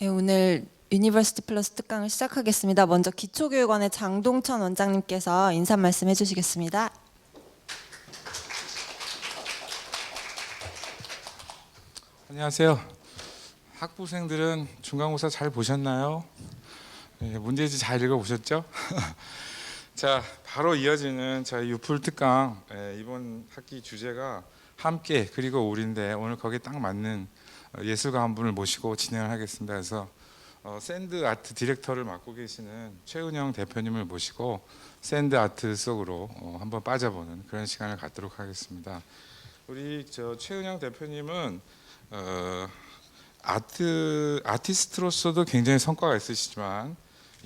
예, 오늘 유니버시티 플러스 특강을 시작하겠습니다. 먼저 기초교육원의 장동천 원장님께서 인사 말씀 해주시겠습니다. 안녕하세요. 학부생들은 중간고사 잘 보셨나요? 문제지 잘 읽어보셨죠? 자, 바로 이어지는 저희 유풀 특강 이번 학기 주제가 함께 그리고 우리인데 오늘 거기에 딱 맞는 예술가 한 분을 모시고 진행을 하겠습니다. 그래서 샌드 아트 디렉터를 맡고 계시는 최은영 대표님을 모시고 샌드 아트 속으로 한번 빠져보는 그런 시간을 갖도록 하겠습니다. 우리 최은영 대표님은 아티스트로서도 굉장히 성과가 있으시지만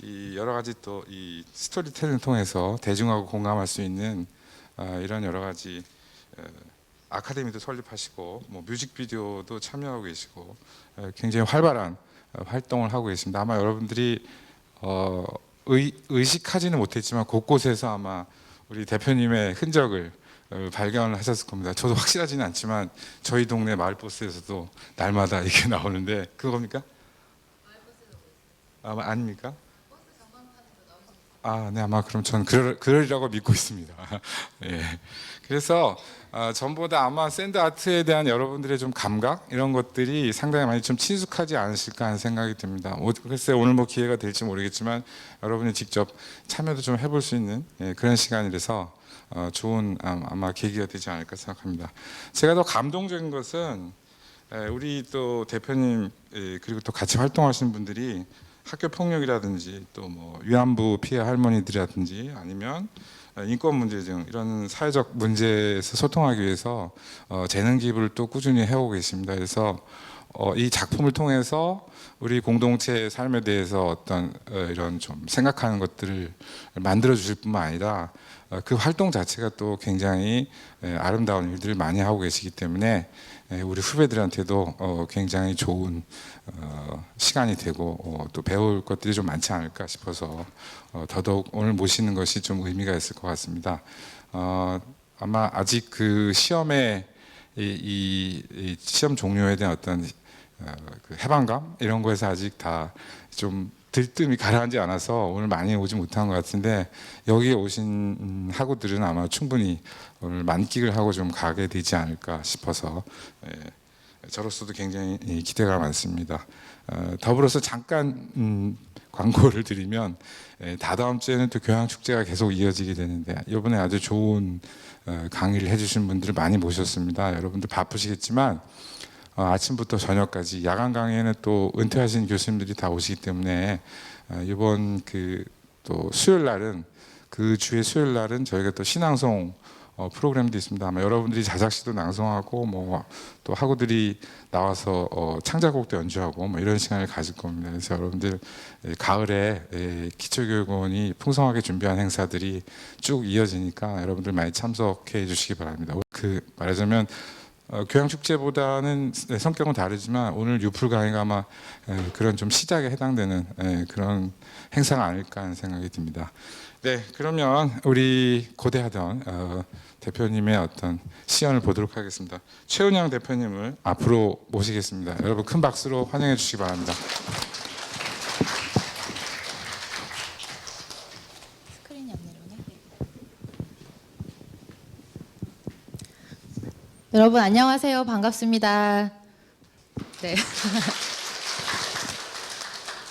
이 여러 가지 또 이 스토리텔링을 통해서 대중하고 공감할 수 있는 이런 여러 가지 아카데미도 설립하시고 뭐 뮤직비디오도 참여하고 계시고 굉장히 활발한 활동을 하고 계십니다. 아마 여러분들이 의식하지는 못했지만 곳곳에서 아마 우리 대표님의 흔적을 발견을 하셨을 겁니다. 저도 확실하지는 않지만 저희 동네 마을버스에서도 날마다 이게 나오는데 그겁니까? 아마 아닙니까? 아, 네, 아마 그럼 전 그러리라고 믿고 있습니다. 예. 그래서 전보다 아마 샌드 아트에 대한 여러분들의 좀 감각 이런 것들이 상당히 많이 좀 친숙하지 않으실까 하는 생각이 듭니다. 글쎄 오늘 뭐 기회가 될지 모르겠지만 여러분이 직접 참여도 좀 해볼 수 있는 그런 시간이라서 좋은 아마 계기가 되지 않을까 생각합니다. 제가 더 감동적인 것은 우리 또 대표님 그리고 또 같이 활동하시는 분들이 학교 폭력이라든지 또 뭐 위안부 피해 할머니들이라든지 아니면 인권 문제 등 이런 사회적 문제에서 소통하기 위해서 재능 기부를 또 꾸준히 해오고 계십니다. 그래서 이 작품을 통해서 우리 공동체의 삶에 대해서 어떤 이런 좀 생각하는 것들을 만들어 주실 뿐만 아니라 그 활동 자체가 또 굉장히 아름다운 일들을 많이 하고 계시기 때문에 우리 후배들한테도 굉장히 좋은 시간이 되고 또 배울 것들이 좀 많지 않을까 싶어서 더더욱 오늘 모시는 것이 좀 의미가 있을 것 같습니다. 아마 아직 그 시험에 이 시험 종료에 대한 어떤 그 해방감 이런 거에서 아직 다 좀 들뜸이 가라앉지 않아서 오늘 많이 오지 못한 것 같은데 여기에 오신 학우들은 아마 충분히 오늘 만끽을 하고 좀 가게 되지 않을까 싶어서 저로서도 굉장히 기대가 많습니다. 더불어서 잠깐 광고를 드리면 다다음 주에는 또 교양축제가 계속 이어지게 되는데 이번에 아주 좋은 강의를 해주신 분들을 많이 모셨습니다. 여러분들 바쁘시겠지만 아침부터 저녁까지 야간 강의에는 또 은퇴하신 교수님들이 다 오시기 때문에 이번 그 또 수요일 날은 그 주의 수요일 날은 저희가 또 신앙송 프로그램도 있습니다. 아마 여러분들이 자작시도 낭송하고 뭐 또 학우들이 나와서 창작곡도 연주하고 뭐 이런 시간을 가질 겁니다. 그래서 여러분들 가을에 기초교육원이 풍성하게 준비한 행사들이 쭉 이어지니까 여러분들 많이 참석해 주시기 바랍니다. 그 말하자면 교양축제보다는 성격은 다르지만 오늘 유풀 강의가 아마 그런 좀 시작에 해당되는 그런 행사가 아닐까 하는 생각이 듭니다. 네, 그러면 우리 고대하던 대표님의 어떤 시연을 보도록 하겠습니다. 최은영 대표님을 앞으로 모시겠습니다. 여러분 큰 박수로 환영해 주시기 바랍니다. 스크린이 안 내려오네. 여러분 안녕하세요. 반갑습니다. 네.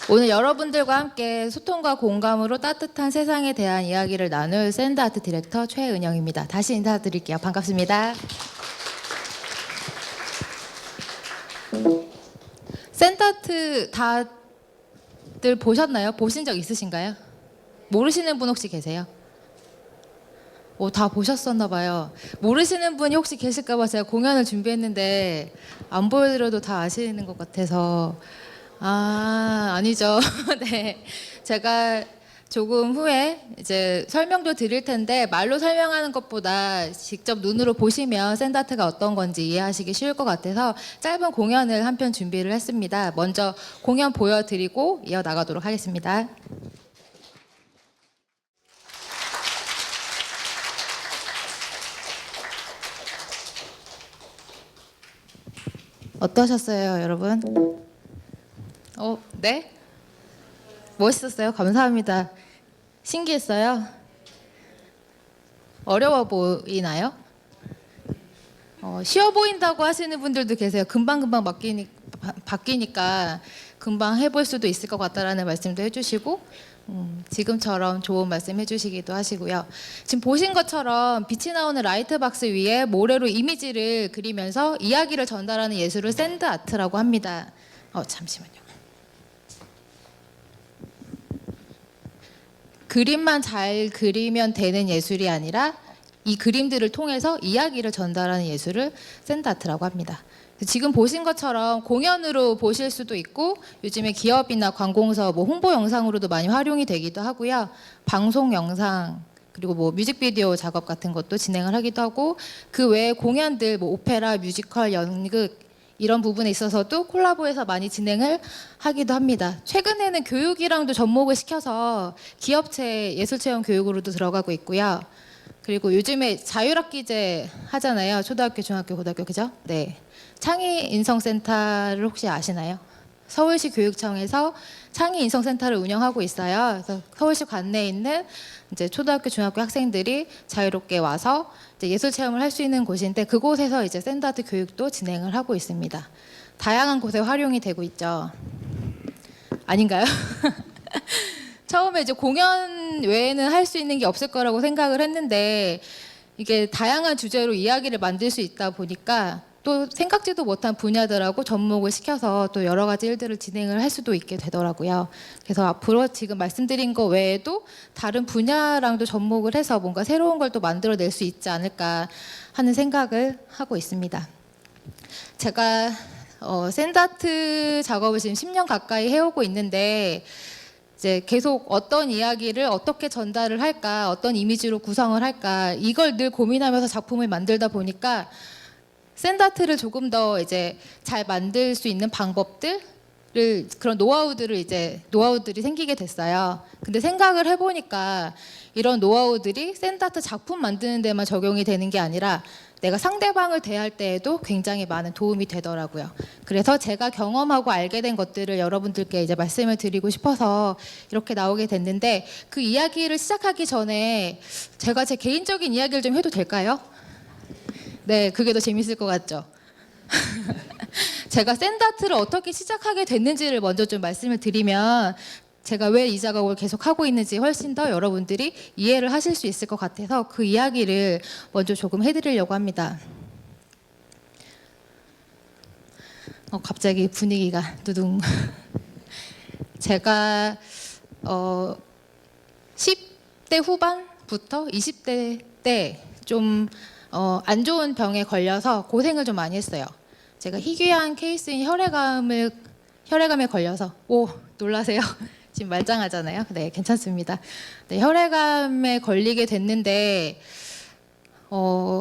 오늘 여러분들과 함께 소통과 공감으로 따뜻한 세상에 대한 이야기를 나눌 샌드 아트 디렉터 최은영입니다. 다시 인사드릴게요. 반갑습니다. 샌드 아트 다들 보셨나요? 보신 적 있으신가요? 모르시는 분 혹시 계세요? 다 보셨었나 봐요. 모르시는 분이 혹시 계실까 봐 제가 공연을 준비했는데 안 보여드려도 다 아시는 것 같아서 아니죠. 네, 제가 조금 후에 이제 설명도 드릴 텐데 말로 설명하는 것보다 직접 눈으로 보시면 샌드 아트가 어떤 건지 이해하시기 쉬울 것 같아서 짧은 공연을 한 편 준비를 했습니다. 먼저 공연 보여드리고 이어나가도록 하겠습니다. 어떠셨어요, 여러분? 네. 멋있었어요. 감사합니다. 신기했어요. 어려워 보이나요? 쉬워 보인다고 하시는 분들도 계세요. 금방금방 바뀌니까 금방 해볼 수도 있을 것 같다라는 말씀도 해주시고 지금처럼 좋은 말씀 해주시기도 하시고요. 지금 보신 것처럼 빛이 나오는 라이트 박스 위에 모래로 이미지를 그리면서 이야기를 전달하는 예술을 샌드 아트라고 합니다. 잠시만요. 그림만 잘 그리면 되는 예술이 아니라 이 그림들을 통해서 이야기를 전달하는 예술을 샌드 아트라고 합니다. 지금 보신 것처럼 공연으로 보실 수도 있고 요즘에 기업이나 관공서 홍보 영상으로도 많이 활용이 되기도 하고요. 방송 영상 그리고 뮤직비디오 작업 같은 것도 진행을 하기도 하고 그 외에 공연들 오페라, 뮤지컬, 연극 이런 부분에 있어서도 콜라보해서 많이 진행을 하기도 합니다. 최근에는 교육이랑도 접목을 시켜서 기업체 예술체험 교육으로도 들어가고 있고요. 그리고 요즘에 자율학기제 하잖아요. 초등학교, 중학교, 고등학교 그죠? 네. 창의인성센터를 혹시 아시나요? 서울시 교육청에서 창의인성센터를 운영하고 있어요. 그래서 서울시 관내에 있는 이제 초등학교, 중학교 학생들이 자유롭게 와서 이제 예술 체험을 할 수 있는 곳인데 그곳에서 이제 샌드아트 교육도 진행을 하고 있습니다. 다양한 곳에 활용이 되고 있죠. 아닌가요? 처음에 이제 공연 외에는 할 수 있는 게 없을 거라고 생각을 했는데 이게 다양한 주제로 이야기를 만들 수 있다 보니까 또 생각지도 못한 분야들하고 접목을 시켜서 또 여러 가지 일들을 진행을 할 수도 있게 되더라고요. 그래서 앞으로 지금 말씀드린 거 외에도 다른 분야랑도 접목을 해서 뭔가 새로운 걸 또 만들어낼 수 있지 않을까 하는 생각을 하고 있습니다. 제가 샌드아트 작업을 지금 10년 가까이 해오고 있는데 이제 계속 어떤 이야기를 어떻게 전달을 할까, 어떤 이미지로 구성을 할까 이걸 늘 고민하면서 작품을 만들다 보니까 샌드아트를 조금 더 이제 잘 만들 수 있는 방법들을 그런 노하우들이 생기게 됐어요. 근데 생각을 해보니까 이런 노하우들이 샌드아트 작품 만드는 데만 적용이 되는 게 아니라 내가 상대방을 대할 때에도 굉장히 많은 도움이 되더라고요. 그래서 제가 경험하고 알게 된 것들을 여러분들께 이제 말씀을 드리고 싶어서 이렇게 나오게 됐는데 그 이야기를 시작하기 전에 제가 제 개인적인 이야기를 좀 해도 될까요? 네, 그게 더 재밌을 것 같죠? 제가 샌드아트를 어떻게 시작하게 됐는지를 먼저 좀 말씀을 드리면 제가 왜 이 작업을 계속 하고 있는지 훨씬 더 여러분들이 이해를 하실 수 있을 것 같아서 그 이야기를 먼저 조금 해드리려고 합니다. 갑자기 분위기가 두둥. 제가 10대 후반부터 20대 때 좀 안 좋은 병에 걸려서 고생을 좀 많이 했어요. 제가 희귀한 케이스인 혈액암에 걸려서 놀라세요. 지금 말짱하잖아요. 네, 괜찮습니다. 네, 혈액암에 걸리게 됐는데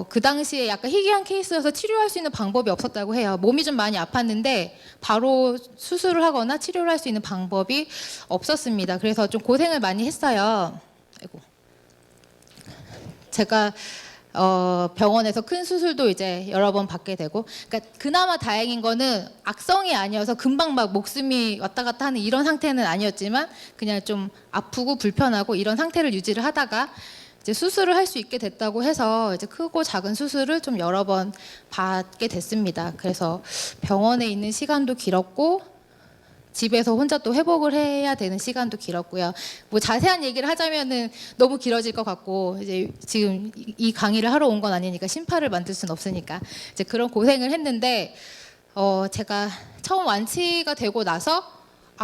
그 당시에 약간 희귀한 케이스여서 치료할 수 있는 방법이 없었다고 해요. 몸이 좀 많이 아팠는데 바로 수술을 하거나 치료를 할 수 있는 방법이 없었습니다. 그래서 좀 고생을 많이 했어요. 아이고. 제가 병원에서 큰 수술도 이제 여러 번 받게 되고, 그러니까 그나마 다행인 거는 악성이 아니어서 금방 막 목숨이 왔다 갔다 하는 이런 상태는 아니었지만 그냥 좀 아프고 불편하고 이런 상태를 유지를 하다가 이제 수술을 할 수 있게 됐다고 해서 이제 크고 작은 수술을 좀 여러 번 받게 됐습니다. 그래서 병원에 있는 시간도 길었고 집에서 혼자 또 회복을 해야 되는 시간도 길었고요. 자세한 얘기를 하자면은 너무 길어질 것 같고 이제 지금 이 강의를 하러 온 건 아니니까 심파를 만들 수는 없으니까 이제 그런 고생을 했는데 제가 처음 완치가 되고 나서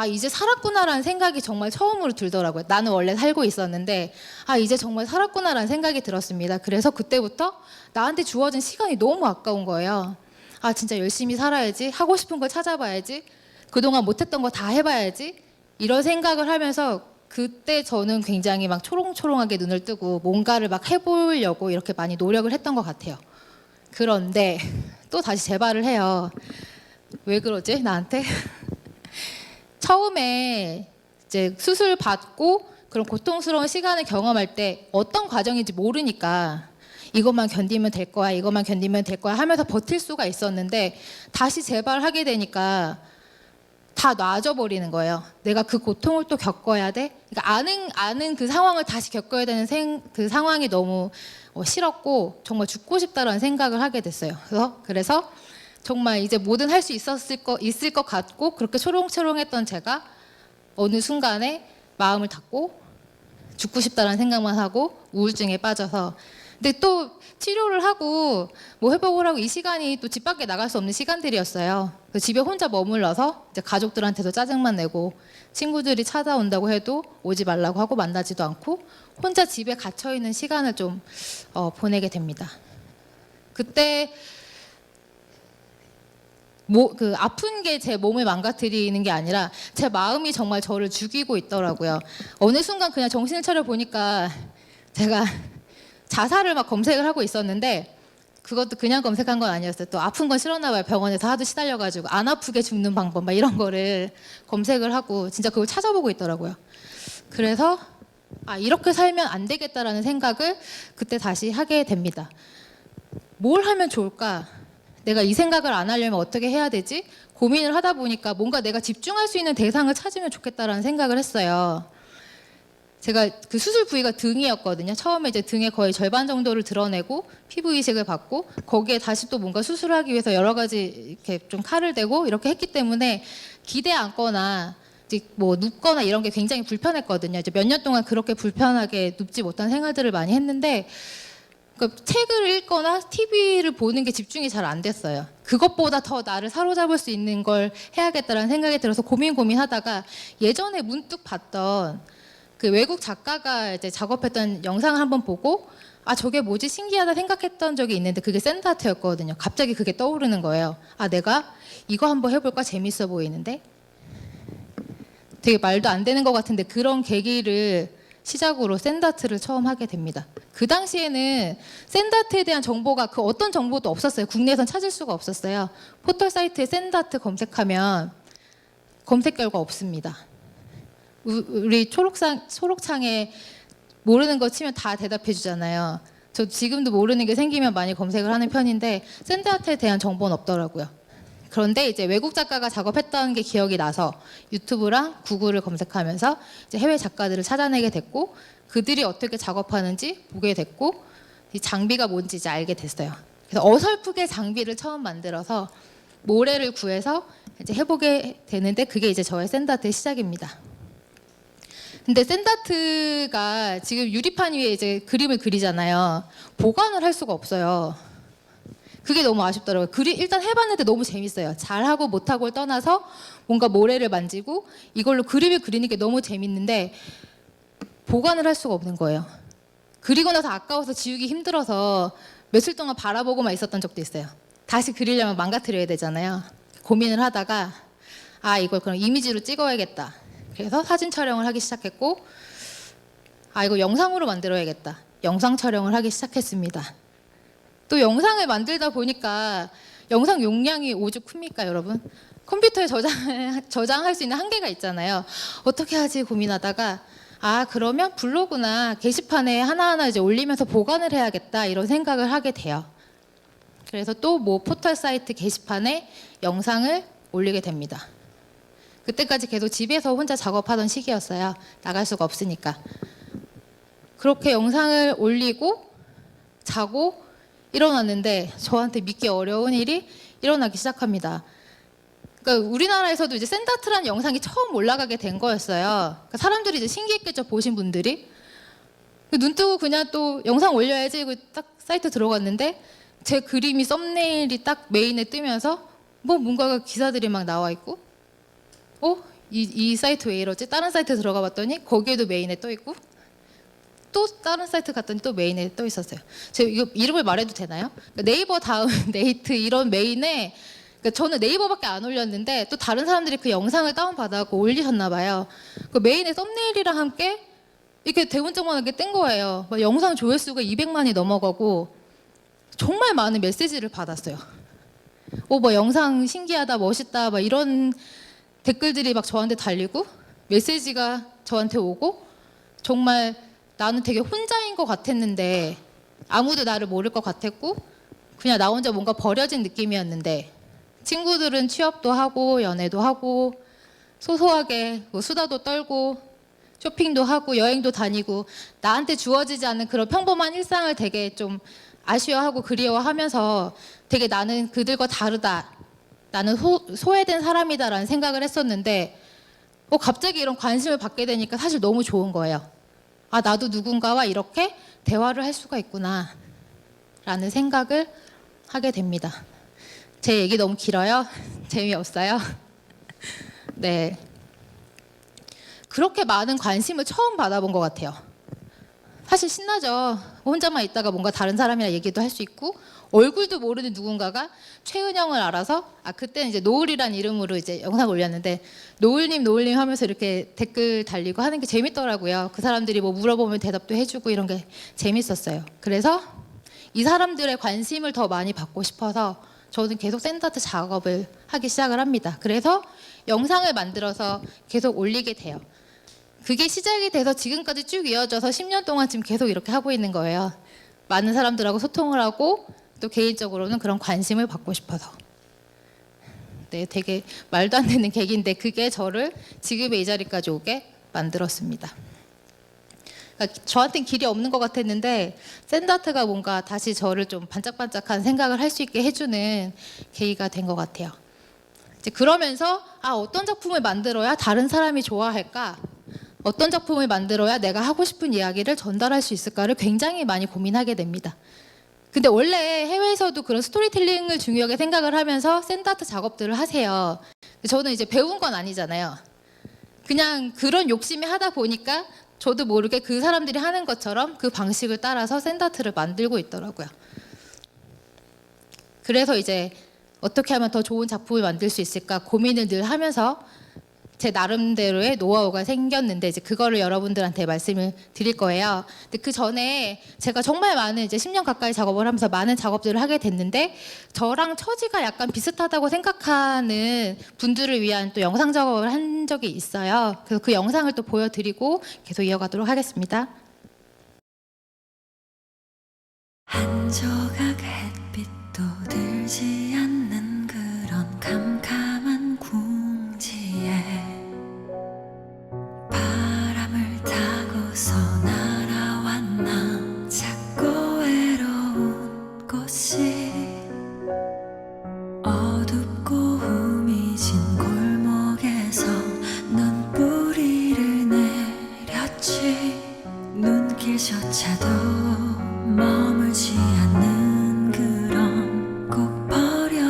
이제 살았구나라는 생각이 정말 처음으로 들더라고요. 나는 원래 살고 있었는데 이제 정말 살았구나라는 생각이 들었습니다. 그래서 그때부터 나한테 주어진 시간이 너무 아까운 거예요. 진짜 열심히 살아야지, 하고 싶은 걸 찾아봐야지, 그동안 못했던 거 다 해봐야지, 이런 생각을 하면서 그때 저는 굉장히 막 초롱초롱하게 눈을 뜨고 뭔가를 막 해보려고 이렇게 많이 노력을 했던 것 같아요. 그런데 또 다시 재발을 해요. 왜 그러지 나한테? 처음에 이제 수술 받고 그런 고통스러운 시간을 경험할 때 어떤 과정인지 모르니까 이것만 견디면 될 거야, 이것만 견디면 될 거야 하면서 버틸 수가 있었는데 다시 재발하게 되니까 다 놔줘버리는 거예요. 내가 그 고통을 또 겪어야 돼. 그러니까 아는 그 상황을 다시 겪어야 되는 그 상황이 너무 싫었고 정말 죽고 싶다라는 생각을 하게 됐어요. 그래서 정말 이제 뭐든 할 수 있을 것 같고 그렇게 초롱초롱했던 제가 어느 순간에 마음을 닫고 죽고 싶다라는 생각만 하고 우울증에 빠져서, 근데 또 치료를 하고 뭐 회복을 하고 이 시간이 또 집 밖에 나갈 수 없는 시간들이었어요. 그래서 집에 혼자 머물러서 이제 가족들한테도 짜증만 내고 친구들이 찾아온다고 해도 오지 말라고 하고 만나지도 않고 혼자 집에 갇혀 있는 시간을 좀 보내게 됩니다. 그때 그 아픈 게 제 몸을 망가뜨리는 게 아니라 제 마음이 정말 저를 죽이고 있더라고요. 어느 순간 그냥 정신을 차려 보니까 제가 자살을 막 검색을 하고 있었는데 그것도 그냥 검색한 건 아니었어요. 또 아픈 건 싫었나 봐요. 병원에서 하도 시달려가지고 안 아프게 죽는 방법 막 이런 거를 검색을 하고 진짜 그걸 찾아보고 있더라고요. 그래서 이렇게 살면 안 되겠다라는 생각을 그때 다시 하게 됩니다. 뭘 하면 좋을까? 내가 이 생각을 안 하려면 어떻게 해야 되지? 고민을 하다 보니까 뭔가 내가 집중할 수 있는 대상을 찾으면 좋겠다라는 생각을 했어요. 제가 그 수술 부위가 등이었거든요. 처음에 이제 등의 거의 절반 정도를 드러내고 피부 이식을 받고 거기에 다시 또 뭔가 수술을 하기 위해서 여러 가지 이렇게 좀 칼을 대고 이렇게 했기 때문에 기대 앉거나 이제 뭐 눕거나 이런 게 굉장히 불편했거든요. 이제 몇 년 동안 그렇게 불편하게 눕지 못한 생활들을 많이 했는데 그러니까 책을 읽거나 TV를 보는 게 집중이 잘 안 됐어요. 그것보다 더 나를 사로잡을 수 있는 걸 해야겠다라는 생각이 들어서 고민하다가 예전에 문득 봤던 그 외국 작가가 이제 작업했던 영상을 한번 보고 저게 뭐지 신기하다 생각했던 적이 있는데 그게 샌드 아트였거든요. 갑자기 그게 떠오르는 거예요. 내가 이거 한번 해볼까 재밌어 보이는데 되게 말도 안 되는 것 같은데 그런 계기를 시작으로 샌드아트를 처음 하게 됩니다. 그 당시에는 샌드아트에 대한 정보가 그 어떤 정보도 없었어요. 국내에선 찾을 수가 없었어요. 포털 사이트에 샌드아트 검색하면 검색 결과 없습니다. 우리 초록창에 모르는 거 치면 다 대답해 주잖아요. 저 지금도 모르는 게 생기면 많이 검색을 하는 편인데 샌드아트에 대한 정보는 없더라고요. 그런데 이제 외국 작가가 작업했던 게 기억이 나서 유튜브랑 구글을 검색하면서 이제 해외 작가들을 찾아내게 됐고 그들이 어떻게 작업하는지 보게 됐고 이 장비가 뭔지 이제 알게 됐어요. 그래서 어설프게 장비를 처음 만들어서 모래를 구해서 이제 해보게 되는데 그게 이제 저의 샌드아트의 시작입니다. 근데 샌드아트가 지금 유리판 위에 이제 그림을 그리잖아요. 보관을 할 수가 없어요. 그게 너무 아쉽더라고요. 일단 해봤는데 너무 재밌어요. 잘하고 못하고를 떠나서 뭔가 모래를 만지고 이걸로 그림을 그리는 게 너무 재밌는데 보관을 할 수가 없는 거예요. 그리고 나서 아까워서 지우기 힘들어서 며칠 동안 바라보고만 있었던 적도 있어요. 다시 그리려면 망가뜨려야 되잖아요. 고민을 하다가 이걸 그럼 이미지로 찍어야겠다. 그래서 사진 촬영을 하기 시작했고 이거 영상으로 만들어야겠다. 영상 촬영을 하기 시작했습니다. 또 영상을 만들다 보니까 영상 용량이 오죽 큽니까 여러분? 컴퓨터에 저장할 수 있는 한계가 있잖아요. 어떻게 하지 고민하다가 그러면 블로그나 게시판에 하나하나 이제 올리면서 보관을 해야겠다 이런 생각을 하게 돼요. 그래서 또 뭐 포털 사이트 게시판에 영상을 올리게 됩니다. 그때까지 계속 집에서 혼자 작업하던 시기였어요. 나갈 수가 없으니까. 그렇게 영상을 올리고 자고 일어났는데 저한테 믿기 어려운 일이 일어나기 시작합니다. 그러니까 우리나라에서도 이제 샌드아트라는 영상이 처음 올라가게 된 거였어요. 그러니까 사람들이 이제 신기했겠죠, 보신 분들이. 눈 뜨고 그냥 또 영상 올려야지 이거 딱 사이트 들어갔는데 제 그림이 썸네일이 딱 메인에 뜨면서 뭔가가 기사들이 막 나와 있고 이 사이트 왜 이러지? 다른 사이트 들어가 봤더니 거기에도 메인에 떠 있고 또 다른 사이트 갔더니 또 메인에 떠 있었어요. 제가 이거 이름을 말해도 되나요? 그러니까 네이버 다음 네이트 이런 메인에 그러니까 저는 네이버밖에 안 올렸는데 또 다른 사람들이 그 영상을 다운받아서 올리셨나 봐요. 그 메인에 썸네일이랑 함께 이렇게 대문짝만하게 뜬 거예요. 영상 조회수가 200만이 넘어가고 정말 많은 메시지를 받았어요. 영상 신기하다, 멋있다, 이런 댓글들이 막 저한테 달리고 메시지가 저한테 오고 정말 나는 되게 혼자인 것 같았는데 아무도 나를 모를 것 같았고 그냥 나 혼자 뭔가 버려진 느낌이었는데 친구들은 취업도 하고 연애도 하고 소소하게 뭐 수다도 떨고 쇼핑도 하고 여행도 다니고 나한테 주어지지 않는 그런 평범한 일상을 되게 좀 아쉬워하고 그리워하면서 되게 나는 그들과 다르다. 나는 소외된 사람이다라는 생각을 했었는데 갑자기 이런 관심을 받게 되니까 사실 너무 좋은 거예요. 아, 나도 누군가와 이렇게 대화를 할 수가 있구나 라는 생각을 하게 됩니다. 제 얘기 너무 길어요? 재미없어요? 네. 그렇게 많은 관심을 처음 받아본 것 같아요. 사실 신나죠. 혼자만 있다가 뭔가 다른 사람이랑 얘기도 할 수 있고 얼굴도 모르는 누군가가 최은영을 알아서 그때는 이제 노을이란 이름으로 이제 영상 올렸는데 노을님 하면서 이렇게 댓글 달리고 하는 게 재밌더라고요. 그 사람들이 뭐 물어보면 대답도 해주고 이런 게 재밌었어요. 그래서 이 사람들의 관심을 더 많이 받고 싶어서 저는 계속 샌드아트 작업을 하기 시작을 합니다. 그래서 영상을 만들어서 계속 올리게 돼요. 그게 시작이 돼서 지금까지 쭉 이어져서 10년 동안 지금 계속 이렇게 하고 있는 거예요. 많은 사람들하고 소통을 하고 또 개인적으로는 그런 관심을 받고 싶어서. 네, 되게 말도 안 되는 계기인데 그게 저를 지금의 이 자리까지 오게 만들었습니다. 그러니까 저한테는 길이 없는 것 같았는데 샌드아트가 뭔가 다시 저를 좀 반짝반짝한 생각을 할 수 있게 해주는 계기가 된 것 같아요. 이제 그러면서 어떤 작품을 만들어야 다른 사람이 좋아할까? 어떤 작품을 만들어야 내가 하고 싶은 이야기를 전달할 수 있을까를 굉장히 많이 고민하게 됩니다. 근데 원래 해외에서도 그런 스토리텔링을 중요하게 생각을 하면서 샌드아트 작업들을 하세요. 저는 이제 배운 건 아니잖아요. 그냥 그런 욕심이 하다 보니까 저도 모르게 그 사람들이 하는 것처럼 그 방식을 따라서 샌드아트를 만들고 있더라고요. 그래서 이제 어떻게 하면 더 좋은 작품을 만들 수 있을까 고민을 늘 하면서 제 나름대로의 노하우가 생겼는데 이제 그거를 여러분들한테 말씀을 드릴 거예요. 근데 그 전에 제가 정말 많은 이제 10년 가까이 작업을 하면서 많은 작업들을 하게 됐는데 저랑 처지가 약간 비슷하다고 생각하는 분들을 위한 또 영상 작업을 한 적이 있어요. 그래서 그 영상을 또 보여드리고 계속 이어가도록 하겠습니다. 한 조각 햇빛도 들지 않는 그런 캄캄한 궁지에 바람을 타고서 날아왔나 작고 외로운 곳이 어둡고 후미진 골목에서 눈뿌리를 내렸지 눈길조차도 머물지 않는 그런 꼭 버려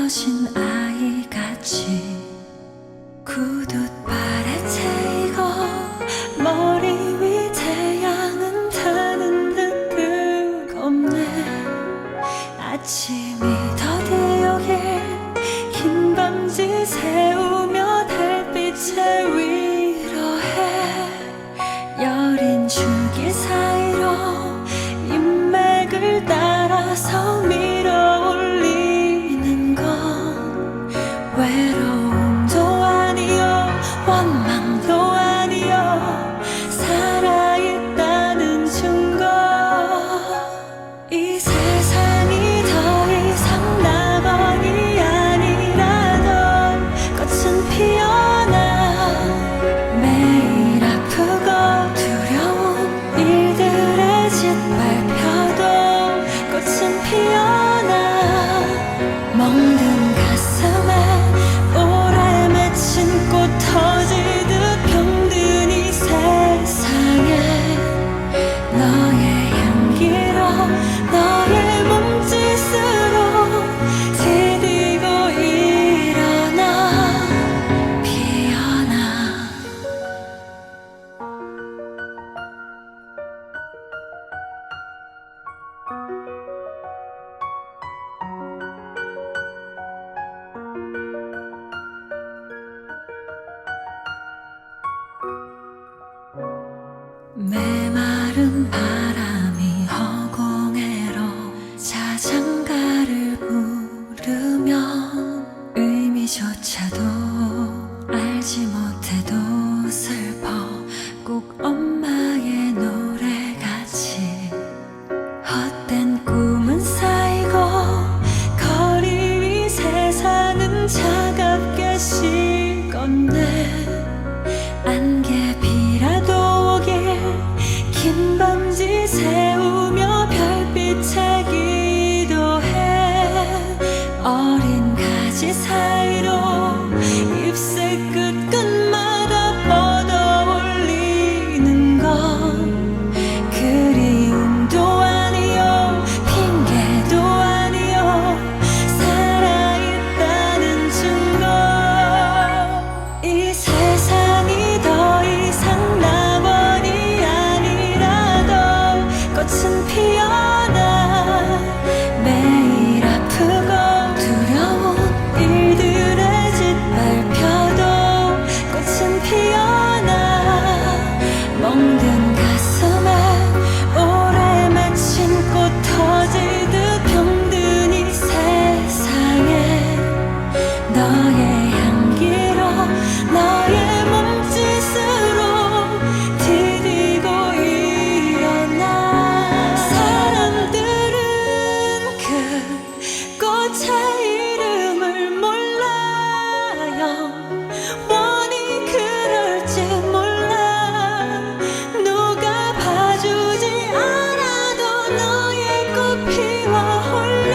돼지 사이로 잎새 끝끝마다 뻗어올리는 건 그리움도 아니요 핑계도 아니요 살아있다는 증거. 이 세상이 더 이상 낙원이 아니라도 꽃은 피어나 매일 아프고 두려운 일들에 짓밟혀도 꽃은 피어나 멍든 가슴에 오래 맺힌 꽃 터지듯 병든 이 세상에 너의 향기로 너의 몸짓으로 디디고 일어나. 사람들은 그 꽃의 이름을 몰라요. 원히 그럴지 몰라. 누가 봐주지 않아도 너의 꽃 피어올라.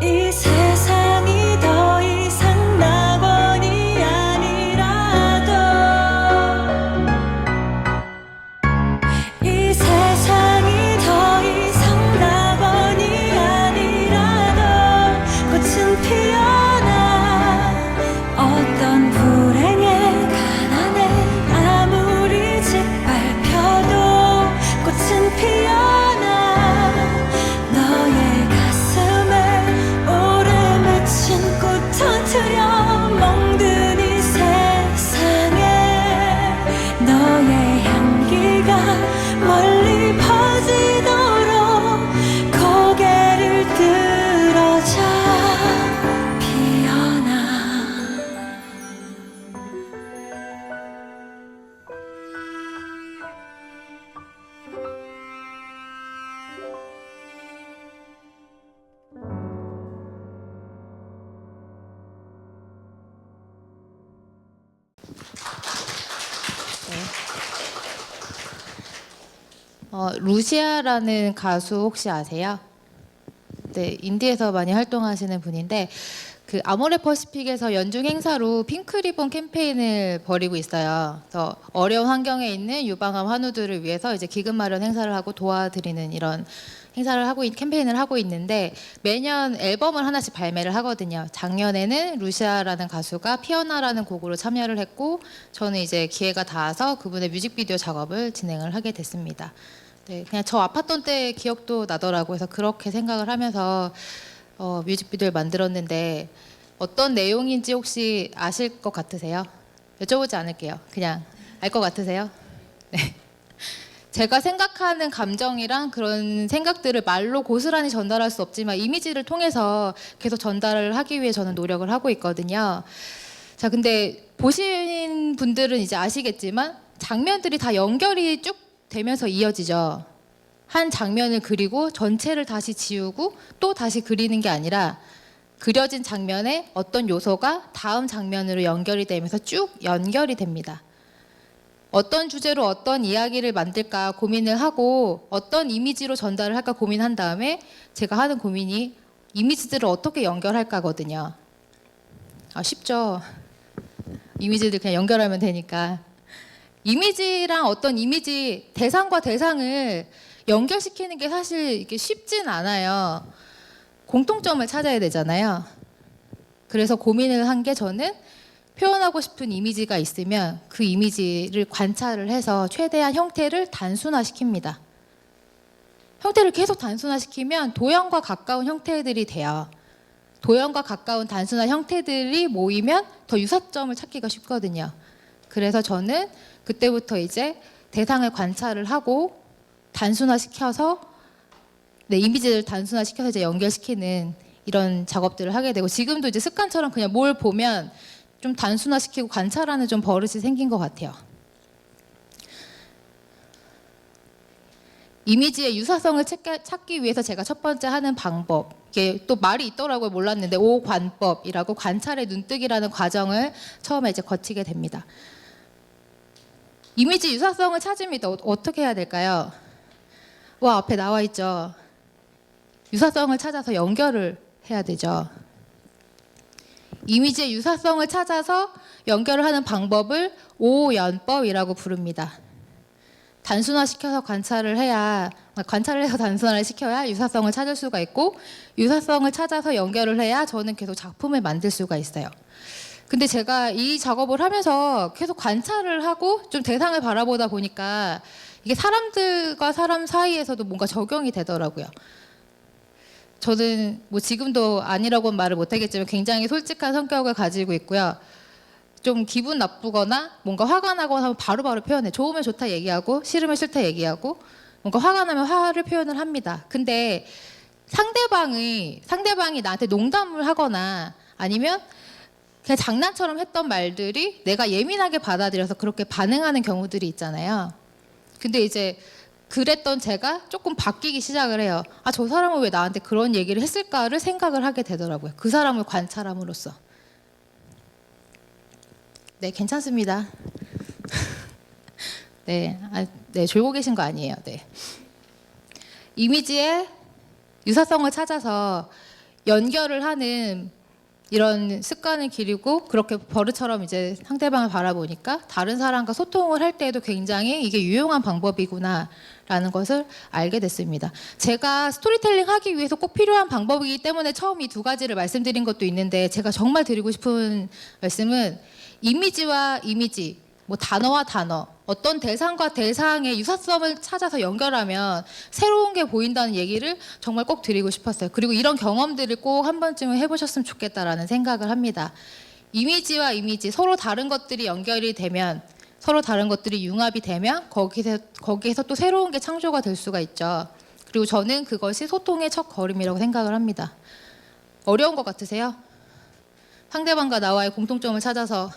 이 세상이 더 이상 낙원이 아니라도 이 세상이 더 이상 낙원이 아니라도 꽃은 피어나. 어떤 불행에 가난에 아무리 짓밟혀도 꽃은 피어나. 너의 가슴에 오래 맺힌 꽃 터뜨려 멍든 이 세상에 너의 향기가 멀리 퍼지도록 고개를 들어줘 피어나. 루시아라는 가수 혹시 아세요? 네, 인디에서 많이 활동하시는 분인데 그 아모레퍼시픽에서 연중 행사로 핑크리본 캠페인을 벌이고 있어요. 그래서 어려운 환경에 있는 유방암 환우들을 위해서 이제 기금 마련 행사를 하고 도와드리는 이런 행사를 하고 캠페인을 하고 있는데 매년 앨범을 하나씩 발매를 하거든요. 작년에는 루시아라는 가수가 피어나라는 곡으로 참여를 했고 저는 이제 기회가 닿아서 그분의 뮤직비디오 작업을 진행을 하게 됐습니다. 네, 그냥 저 아팠던 때 기억도 나더라고요. 그래서 그렇게 생각을 하면서 뮤직비디오를 만들었는데 어떤 내용인지 혹시 아실 것 같으세요? 여쭤보지 않을게요. 그냥 알 것 같으세요? 네. 제가 생각하는 감정이랑 그런 생각들을 말로 고스란히 전달할 수 없지만 이미지를 통해서 계속 전달을 하기 위해 저는 노력을 하고 있거든요. 자, 근데 보신 분들은 이제 아시겠지만 장면들이 다 연결이 쭉 되면서 이어지죠. 한 장면을 그리고 전체를 다시 지우고 또 다시 그리는 게 아니라 그려진 장면에 어떤 요소가 다음 장면으로 연결이 되면서 쭉 연결이 됩니다. 어떤 주제로 어떤 이야기를 만들까 고민을 하고 어떤 이미지로 전달을 할까 고민한 다음에 제가 하는 고민이 이미지들을 어떻게 연결할까거든요. 쉽죠. 이미지들 그냥 연결하면 되니까. 이미지랑 어떤 이미지, 대상과 대상을 연결시키는 게 사실 이게 쉽진 않아요. 공통점을 찾아야 되잖아요. 그래서 고민을 한 게 저는 표현하고 싶은 이미지가 있으면 그 이미지를 관찰을 해서 최대한 형태를 단순화시킵니다. 형태를 계속 단순화시키면 도형과 가까운 형태들이 돼요. 도형과 가까운 단순한 형태들이 모이면 더 유사점을 찾기가 쉽거든요. 그래서 저는 그때부터 이제 대상을 관찰을 하고 단순화시켜서 이미지를 단순화시켜서 이제 연결시키는 이런 작업들을 하게 되고 지금도 이제 습관처럼 그냥 뭘 보면 좀 단순화시키고 관찰하는 좀 버릇이 생긴 것 같아요. 이미지의 유사성을 찾기 위해서 제가 첫 번째 하는 방법, 이게 또 말이 있더라고요. 몰랐는데 오관법이라고 관찰의 눈뜨기라는 과정을 처음에 이제 거치게 됩니다. 이미지 유사성을 찾으면 어떻게 해야 될까요? 앞에 나와 있죠. 유사성을 찾아서 연결을 해야 되죠. 이미지의 유사성을 찾아서 연결을 하는 방법을 오연법이라고 부릅니다. 단순화시켜서 관찰을 해서 단순화를 시켜야 유사성을 찾을 수가 있고, 유사성을 찾아서 연결을 해야 저는 계속 작품을 만들 수가 있어요. 근데 제가 이 작업을 하면서 계속 관찰을 하고 좀 대상을 바라보다 보니까 이게 사람들과 사람 사이에서도 뭔가 적용이 되더라고요. 저는 뭐 지금도 아니라고는 말을 못하겠지만 굉장히 솔직한 성격을 가지고 있고요. 좀 기분 나쁘거나 뭔가 화가 나거나 하면 바로바로 표현해. 좋으면 좋다 얘기하고 싫으면 싫다 얘기하고, 뭔가 화가 나면 화를 표현을 합니다. 근데 상대방이 나한테 농담을 하거나 아니면 그냥 장난처럼 했던 말들이 내가 예민하게 받아들여서 그렇게 반응하는 경우들이 있잖아요. 근데 이제 그랬던 제가 조금 바뀌기 시작을 해요. 아, 저 사람은 왜 나한테 그런 얘기를 했을까를 생각을 하게 되더라고요. 그 사람을 관찰함으로써. 네, 괜찮습니다. 네, 졸고 계신 거 아니에요. 네. 이미지의 유사성을 찾아서 연결을 하는 이런 습관을 기르고 그렇게 버릇처럼 이제 상대방을 바라보니까 다른 사람과 소통을 할 때에도 굉장히 이게 유용한 방법이구나라는 것을 알게 됐습니다. 제가 스토리텔링 하기 위해서 꼭 필요한 방법이기 때문에 처음 이 두 가지를 말씀드린 것도 있는데, 제가 정말 드리고 싶은 말씀은 이미지와 이미지, 뭐 단어와 단어, 어떤 대상과 대상의 유사성을 찾아서 연결하면 새로운 게 보인다는 얘기를 정말 꼭 드리고 싶었어요. 그리고 이런 경험들을 꼭 한 번쯤은 해보셨으면 좋겠다라는 생각을 합니다. 이미지와 이미지, 서로 다른 것들이 연결이 되면, 서로 다른 것들이 융합이 되면 거기에서 또 새로운 게 창조가 될 수가 있죠. 그리고 저는 그것이 소통의 첫 걸음이라고 생각을 합니다. 어려운 것 같으세요? 상대방과 나와의 공통점을 찾아서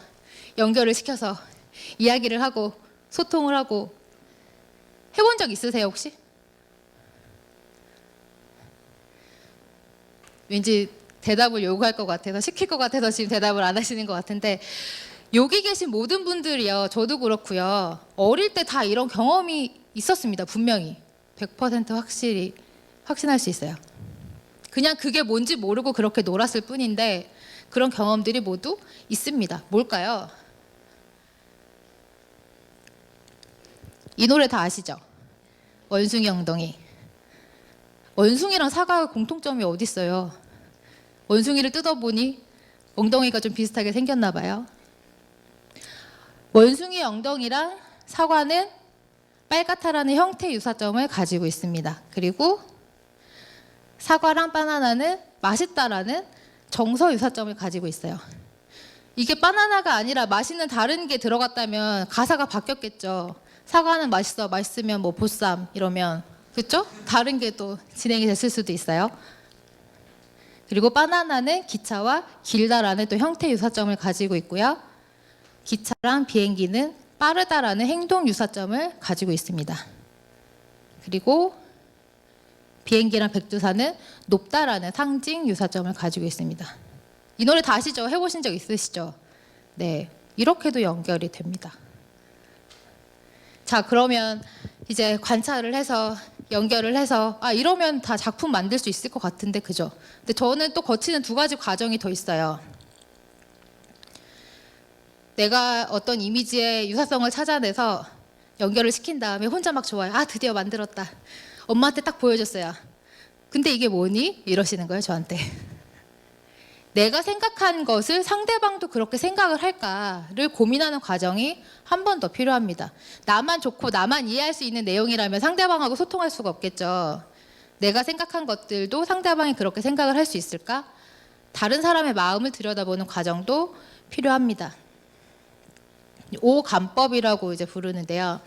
연결을 시켜서 이야기를 하고 소통을 하고, 해본 적 있으세요 혹시? 왠지 대답을 요구할 것 같아서, 시킬 것 같아서 지금 대답을 안 하시는 것 같은데, 여기 계신 모든 분들이요, 저도 그렇고요, 어릴 때 다 이런 경험이 있었습니다. 분명히 100% 확실히 확신할 수 있어요. 그냥 그게 뭔지 모르고 그렇게 놀았을 뿐인데 그런 경험들이 모두 있습니다. 뭘까요? 이 노래 다 아시죠? 원숭이 엉덩이. 원숭이랑 사과의 공통점이 어디 있어요? 원숭이를 뜯어보니 엉덩이가 좀 비슷하게 생겼나 봐요. 원숭이 엉덩이랑 사과는 빨갛다라는 형태 유사점을 가지고 있습니다. 그리고 사과랑 바나나는 맛있다라는 정서 유사점을 가지고 있어요. 이게 바나나가 아니라 맛있는 다른 게 들어갔다면 가사가 바뀌었겠죠. 사과는 맛있어, 맛있으면 뭐 보쌈 이러면, 그렇죠? 다른 게 또 진행이 됐을 수도 있어요. 그리고 바나나는 기차와 길다라는 또 형태 유사점을 가지고 있고요. 기차랑 비행기는 빠르다라는 행동 유사점을 가지고 있습니다. 그리고 비행기랑 백두산은 높다라는 상징 유사점을 가지고 있습니다. 이 노래 다 아시죠? 해보신 적 있으시죠? 네, 이렇게도 연결이 됩니다. 자, 그러면 이제 관찰을 해서 연결을 해서 이러면 다 작품 만들 수 있을 것 같은데, 그죠? 근데 저는 또 거치는 두 가지 과정이 더 있어요. 내가 어떤 이미지의 유사성을 찾아내서 연결을 시킨 다음에 혼자 막 좋아요. 드디어 만들었다. 엄마한테 딱 보여줬어요. 근데 이게 뭐니? 이러시는 거예요, 저한테. 내가 생각한 것을 상대방도 그렇게 생각을 할까를 고민하는 과정이 한 번 더 필요합니다. 나만 좋고 나만 이해할 수 있는 내용이라면 상대방하고 소통할 수가 없겠죠. 내가 생각한 것들도 상대방이 그렇게 생각을 할 수 있을까? 다른 사람의 마음을 들여다보는 과정도 필요합니다. 오감법이라고 이제 부르는데요.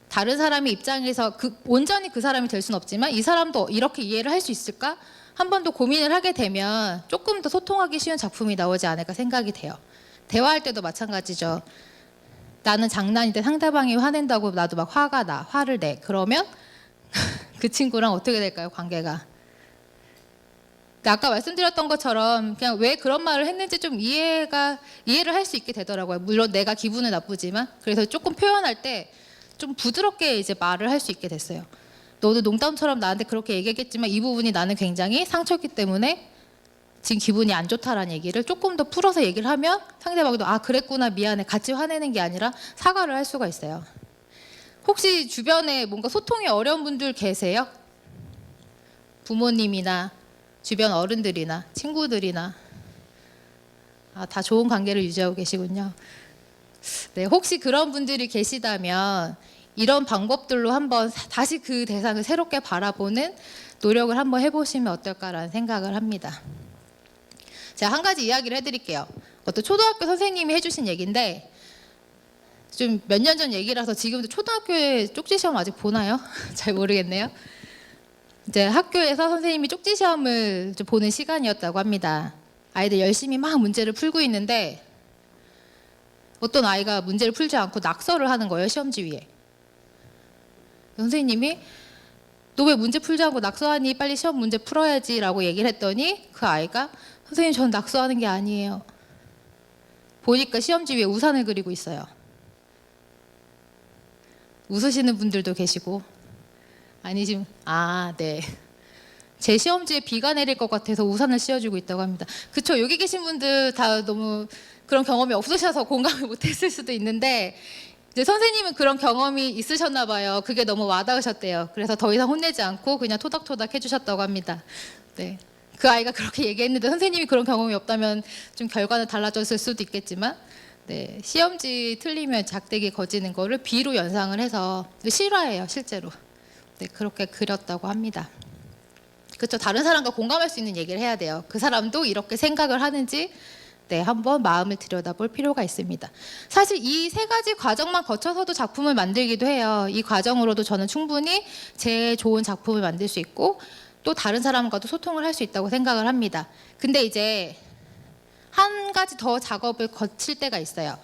다른 사람의 입장에서 온전히 그 사람이 될 수는 없지만 이 사람도 이렇게 이해를 할 수 있을까? 한 번 더 고민을 하게 되면 조금 더 소통하기 쉬운 작품이 나오지 않을까 생각이 돼요. 대화할 때도 마찬가지죠. 나는 장난인데 상대방이 화낸다고 나도 막 화를 내. 그러면 그 친구랑 어떻게 될까요, 관계가? 아까 말씀드렸던 것처럼 그냥 왜 그런 말을 했는지 좀 이해를 할 수 있게 되더라고요. 물론 내가 기분은 나쁘지만. 그래서 조금 표현할 때 좀 부드럽게 이제 말을 할 수 있게 됐어요. 너도 농담처럼 나한테 그렇게 얘기했겠지만 이 부분이 나는 굉장히 상처였기 때문에 지금 기분이 안 좋다라는 얘기를 조금 더 풀어서 얘기를 하면 상대방도 아 그랬구나 미안해 같이 화내는 게 아니라 사과를 할 수가 있어요. 혹시 주변에 뭔가 소통이 어려운 분들 계세요? 부모님이나 주변 어른들이나 친구들이나 다 좋은 관계를 유지하고 계시군요. 네, 혹시 그런 분들이 계시다면 이런 방법들로 한번 다시 그 대상을 새롭게 바라보는 노력을 한번 해보시면 어떨까라는 생각을 합니다. 제가 한 가지 이야기를 해드릴게요. 어떤 초등학교 선생님이 해주신 얘기인데 좀 몇 년 전 얘기라서 지금도 초등학교에 쪽지 시험 아직 보나요? 잘 모르겠네요. 이제 학교에서 선생님이 쪽지 시험을 좀 보는 시간이었다고 합니다. 아이들 열심히 막 문제를 풀고 있는데 어떤 아이가 문제를 풀지 않고 낙서를 하는 거예요, 시험지 위에. 선생님이 너 왜 문제 풀지 않고 낙서하니? 빨리 시험 문제 풀어야지 라고 얘기를 했더니 그 아이가 선생님 전 낙서하는 게 아니에요. 보니까 시험지 위에 우산을 그리고 있어요. 웃으시는 분들도 계시고 아니 지금 네. 제 시험지에 비가 내릴 것 같아서 우산을 씌워주고 있다고 합니다. 그쵸? 여기 계신 분들 다 너무 그런 경험이 없으셔서 공감을 못했을 수도 있는데 이제 선생님은 그런 경험이 있으셨나 봐요. 그게 너무 와닿으셨대요. 그래서 더 이상 혼내지 않고 그냥 토닥토닥 해주셨다고 합니다. 네. 그 아이가 그렇게 얘기했는데 선생님이 그런 경험이 없다면 좀 결과는 달라졌을 수도 있겠지만 네, 시험지 틀리면 작대기 거지는 거를 비로 연상을 해서 실화예요, 실제로. 네, 그렇게 그렸다고 합니다. 그렇죠. 다른 사람과 공감할 수 있는 얘기를 해야 돼요. 그 사람도 이렇게 생각을 하는지 네, 한번 마음을 들여다볼 필요가 있습니다. 사실 이 세 가지 과정만 거쳐서도 작품을 만들기도 해요. 이 과정으로도 저는 충분히 제 좋은 작품을 만들 수 있고 또 다른 사람과도 소통을 할 수 있다고 생각을 합니다. 근데 이제 한 가지 더 작업을 거칠 때가 있어요.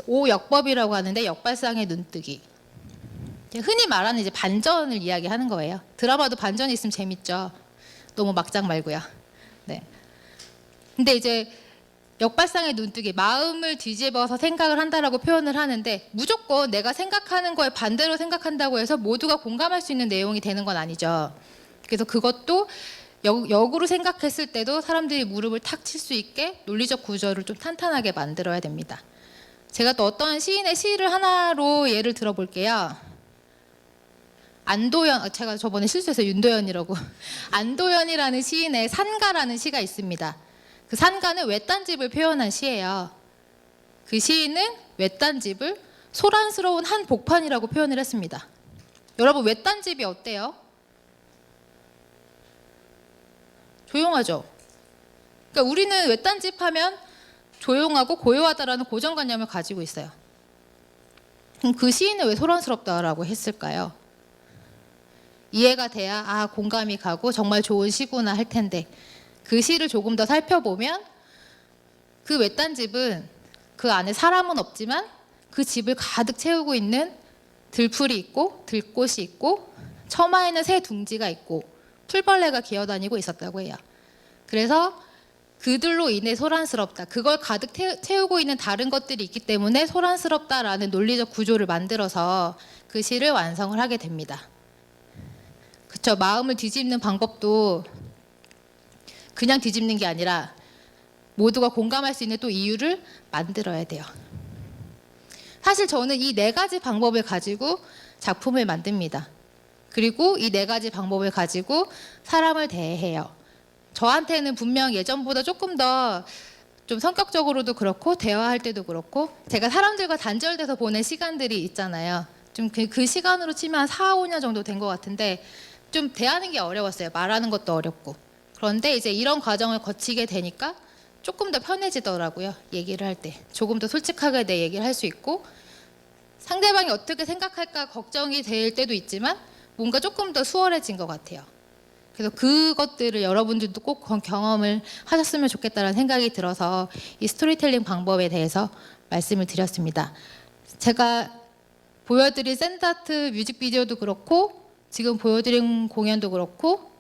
오역법이라고 하는데 역발상의 눈뜨기. 흔히 말하는 이제 반전을 이야기하는 거예요. 드라마도 반전이 있으면 재밌죠. 너무 막장 말고요. 네. 근데 이제 역발상의 눈뜨기, 마음을 뒤집어서 생각을 한다라고 표현을 하는데 무조건 내가 생각하는 거에 반대로 생각한다고 해서 모두가 공감할 수 있는 내용이 되는 건 아니죠. 그래서 그것도 역으로 생각했을 때도 사람들이 무릎을 탁 칠 수 있게 논리적 구조를 좀 탄탄하게 만들어야 됩니다. 제가 또 어떤 시인의 시를 하나로 예를 들어볼게요. 안도연, 제가 저번에 실수해서 윤도연이라고 안도연이라는 시인의 산가라는 시가 있습니다. 그 산가는 외딴집을 표현한 시예요. 그 시인은 외딴집을 소란스러운 한 복판이라고 표현을 했습니다. 여러분 외딴집이 어때요? 조용하죠? 그러니까 우리는 외딴집 하면 조용하고 고요하다라는 고정관념을 가지고 있어요. 그럼 그 시인은 왜 소란스럽다라고 했을까요? 이해가 돼야 공감이 가고 정말 좋은 시구나 할 텐데 그 시를 조금 더 살펴보면 그 외딴집은 그 안에 사람은 없지만 그 집을 가득 채우고 있는 들풀이 있고 들꽃이 있고 처마에는 새 둥지가 있고 풀벌레가 기어다니고 있었다고 해요. 그래서 그들로 인해 소란스럽다. 그걸 가득 채우고 있는 다른 것들이 있기 때문에 소란스럽다라는 논리적 구조를 만들어서 그 시를 완성을 하게 됩니다. 그렇죠. 마음을 뒤집는 방법도 그냥 뒤집는 게 아니라 모두가 공감할 수 있는 또 이유를 만들어야 돼요. 사실 저는 이 네 가지 방법을 가지고 작품을 만듭니다. 그리고 이 네 가지 방법을 가지고 사람을 대해요. 저한테는 분명 예전보다 조금 더 좀 성격적으로도 그렇고 대화할 때도 그렇고 제가 사람들과 단절돼서 보낸 시간들이 있잖아요. 좀 그 시간으로 치면 한 4, 5년 정도 된 것 같은데 좀 대하는 게 어려웠어요. 말하는 것도 어렵고. 그런데 이제 이런 과정을 거치게 되니까 조금 더 편해지더라고요. 얘기를 할 때. 조금 더 솔직하게 내 얘기를 할 수 있고 상대방이 어떻게 생각할까 걱정이 될 때도 있지만 뭔가 조금 더 수월해진 것 같아요. 그래서 그것들을 여러분들도 꼭 경험을 하셨으면 좋겠다는 생각이 들어서 이 스토리텔링 방법에 대해서 말씀을 드렸습니다. 제가 보여드린 샌드아트 뮤직비디오도 그렇고 지금 보여드린 공연도 그렇고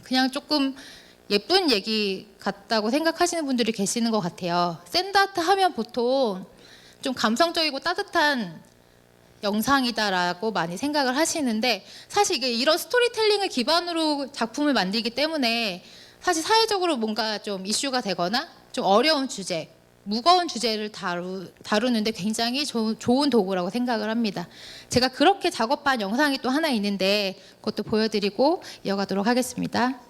그냥 조금 예쁜 얘기 같다고 생각하시는 분들이 계시는 것 같아요. 샌드아트 하면 보통 좀 감성적이고 따뜻한 영상이다라고 많이 생각을 하시는데 사실 이게 이런 스토리텔링을 기반으로 작품을 만들기 때문에 사실 사회적으로 뭔가 좀 이슈가 되거나 좀 어려운 주제, 무거운 주제를 다루는데 굉장히 좋은 도구라고 생각을 합니다. 제가 그렇게 작업한 영상이 또 하나 있는데 그것도 보여드리고 이어가도록 하겠습니다.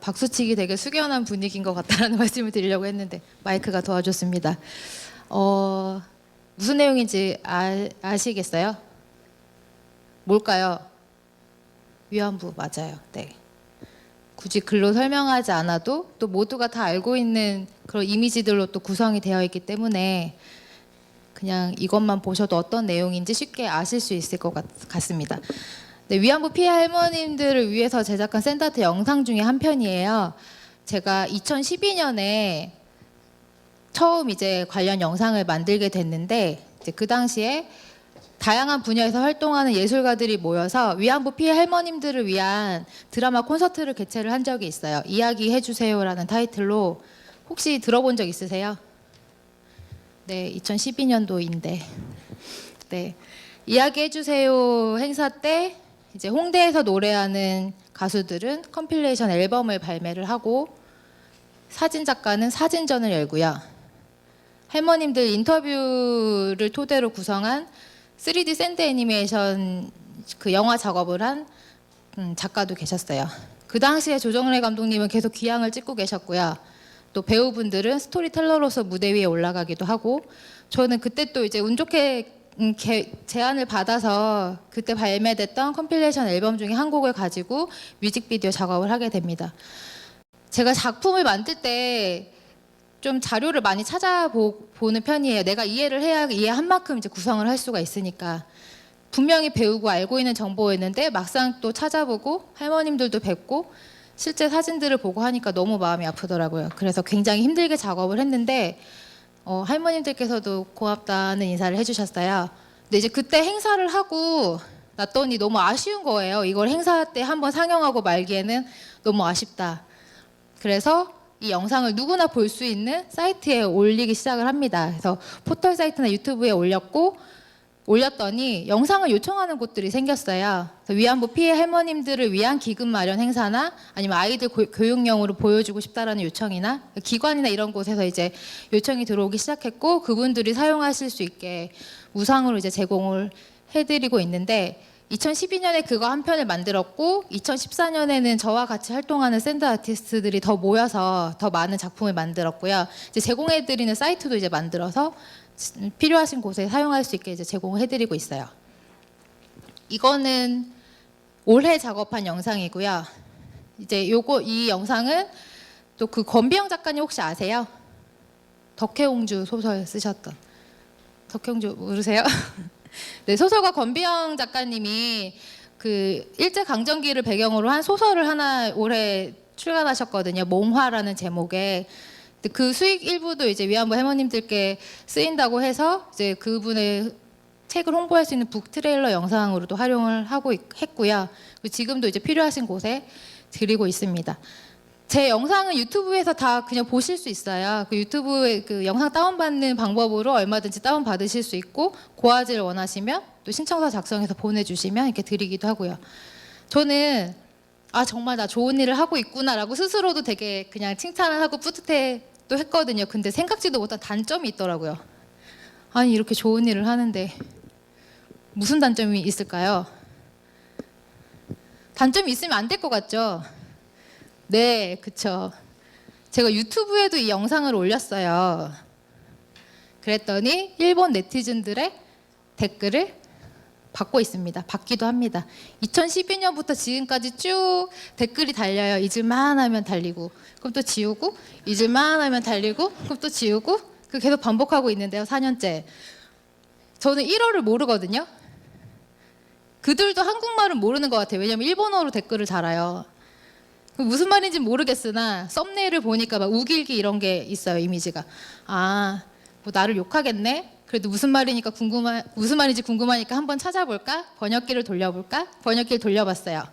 박수치기 되게 숙연한 분위기인 것 같다라는 말씀을 드리려고 했는데 마이크가 도와줬습니다. 무슨 내용인지 아시겠어요? 뭘까요? 위안부 맞아요. 네. 굳이 글로 설명하지 않아도 또 모두가 다 알고 있는 그런 이미지들로 또 구성이 되어 있기 때문에 그냥 이것만 보셔도 어떤 내용인지 쉽게 아실 수 있을 것 같습니다. 네, 위안부 피해 할머님들을 위해서 제작한 샌드아트 영상 중에 한 편이에요. 제가 2012년에 처음 이제 관련 영상을 만들게 됐는데 이제 그 당시에 다양한 분야에서 활동하는 예술가들이 모여서 위안부 피해 할머님들을 위한 드라마 콘서트를 개최를 한 적이 있어요. 이야기해 주세요라는 타이틀로 혹시 들어본 적 있으세요? 네, 2012년도인데. 네. 이야기해 주세요 행사 때 이제 홍대에서 노래하는 가수들은 컴필레이션 앨범을 발매를 하고 사진 작가는 사진전을 열고요. 할머님들 인터뷰를 토대로 구성한 3D 샌드 애니메이션 그 영화 작업을 한 작가도 계셨어요. 그 당시에 조정래 감독님은 계속 귀향을 찍고 계셨고요. 또 배우분들은 스토리텔러로서 무대 위에 올라가기도 하고 저는 그때 또 이제 운 좋게 제안을 받아서 그때 발매됐던 컴필레이션 앨범 중에 한 곡을 가지고 뮤직비디오 작업을 하게 됩니다. 제가 작품을 만들 때 좀 자료를 많이 찾아보는 편이에요. 내가 이해를 해야 이해한 만큼 이제 구성을 할 수가 있으니까. 분명히 배우고 알고 있는 정보였는데 막상 또 찾아보고 할머님들도 뵙고 실제 사진들을 보고 하니까 너무 마음이 아프더라고요. 그래서 굉장히 힘들게 작업을 했는데 할머님들께서도 고맙다는 인사를 해주셨어요. 근데 이제 그때 행사를 하고 났더니 너무 아쉬운 거예요. 이걸 행사 때 한번 상영하고 말기에는 너무 아쉽다. 그래서 이 영상을 누구나 볼 수 있는 사이트에 올리기 시작을 합니다. 그래서 포털 사이트나 유튜브에 올렸더니 영상을 요청하는 곳들이 생겼어요. 그래서 위안부 피해 할머님들을 위한 기금 마련 행사나 아니면 아이들 교육용으로 보여주고 싶다라는 요청이나 기관이나 이런 곳에서 이제 요청이 들어오기 시작했고 그분들이 사용하실 수 있게 무상으로 이제 제공을 해드리고 있는데 2012년에 그거 한 편을 만들었고 2014년에는 저와 같이 활동하는 샌드 아티스트들이 더 모여서 더 많은 작품을 만들었고요. 이제 제공해드리는 사이트도 이제 만들어서 필요하신 곳에 사용할 수 있게 이제 제공해드리고 있어요. 이거는 올해 작업한 영상이고요. 이제 이 영상은 또 그 권비영 작가님 혹시 아세요? 덕혜옹주 소설 쓰셨던 덕혜옹주 모르세요? 네, 소설가 권비영 작가님이 그 일제 강점기를 배경으로 한 소설을 하나 올해 출간하셨거든요. 몽화라는 제목의. 그 수익 일부도 이제 위안부 할머님들께 쓰인다고 해서 이제 그분의 책을 홍보할 수 있는 북 트레일러 영상으로도 활용을 하고 했고요. 그리고 지금도 이제 필요하신 곳에 드리고 있습니다. 제 영상은 유튜브에서 다 그냥 보실 수 있어요. 그 유튜브에 그 영상 다운받는 방법으로 얼마든지 다운받으실 수 있고 고화질을 원하시면 또 신청서 작성해서 보내주시면 이렇게 드리기도 하고요. 저는 정말 나 좋은 일을 하고 있구나라고 스스로도 되게 그냥 칭찬을 하고 뿌듯해 또 했거든요. 근데 생각지도 못한 단점이 있더라고요. 아니 이렇게 좋은 일을 하는데 무슨 단점이 있을까요? 단점이 있으면 안 될 것 같죠? 네, 그쵸. 제가 유튜브에도 이 영상을 올렸어요. 그랬더니 일본 네티즌들의 댓글을 받고 있습니다. 받기도 합니다. 2012년부터 지금까지 쭉 댓글이 달려요. 잊을만 하면 달리고, 그럼 또 지우고, 잊을만 하면 달리고, 그럼 또 지우고, 그 계속 반복하고 있는데요. 4년째. 저는 1어를 모르거든요. 그들도 한국말은 모르는 것 같아요. 왜냐면 일본어로 댓글을 달아요. 무슨 말인지 모르겠으나 썸네일을 보니까 막 우길기 이런 게 있어요. 이미지가. 뭐 나를 욕하겠네. 그래도 무슨 말인지 궁금하니까 한번 찾아볼까? 번역기를 돌려볼까? 번역기를 돌려봤어요.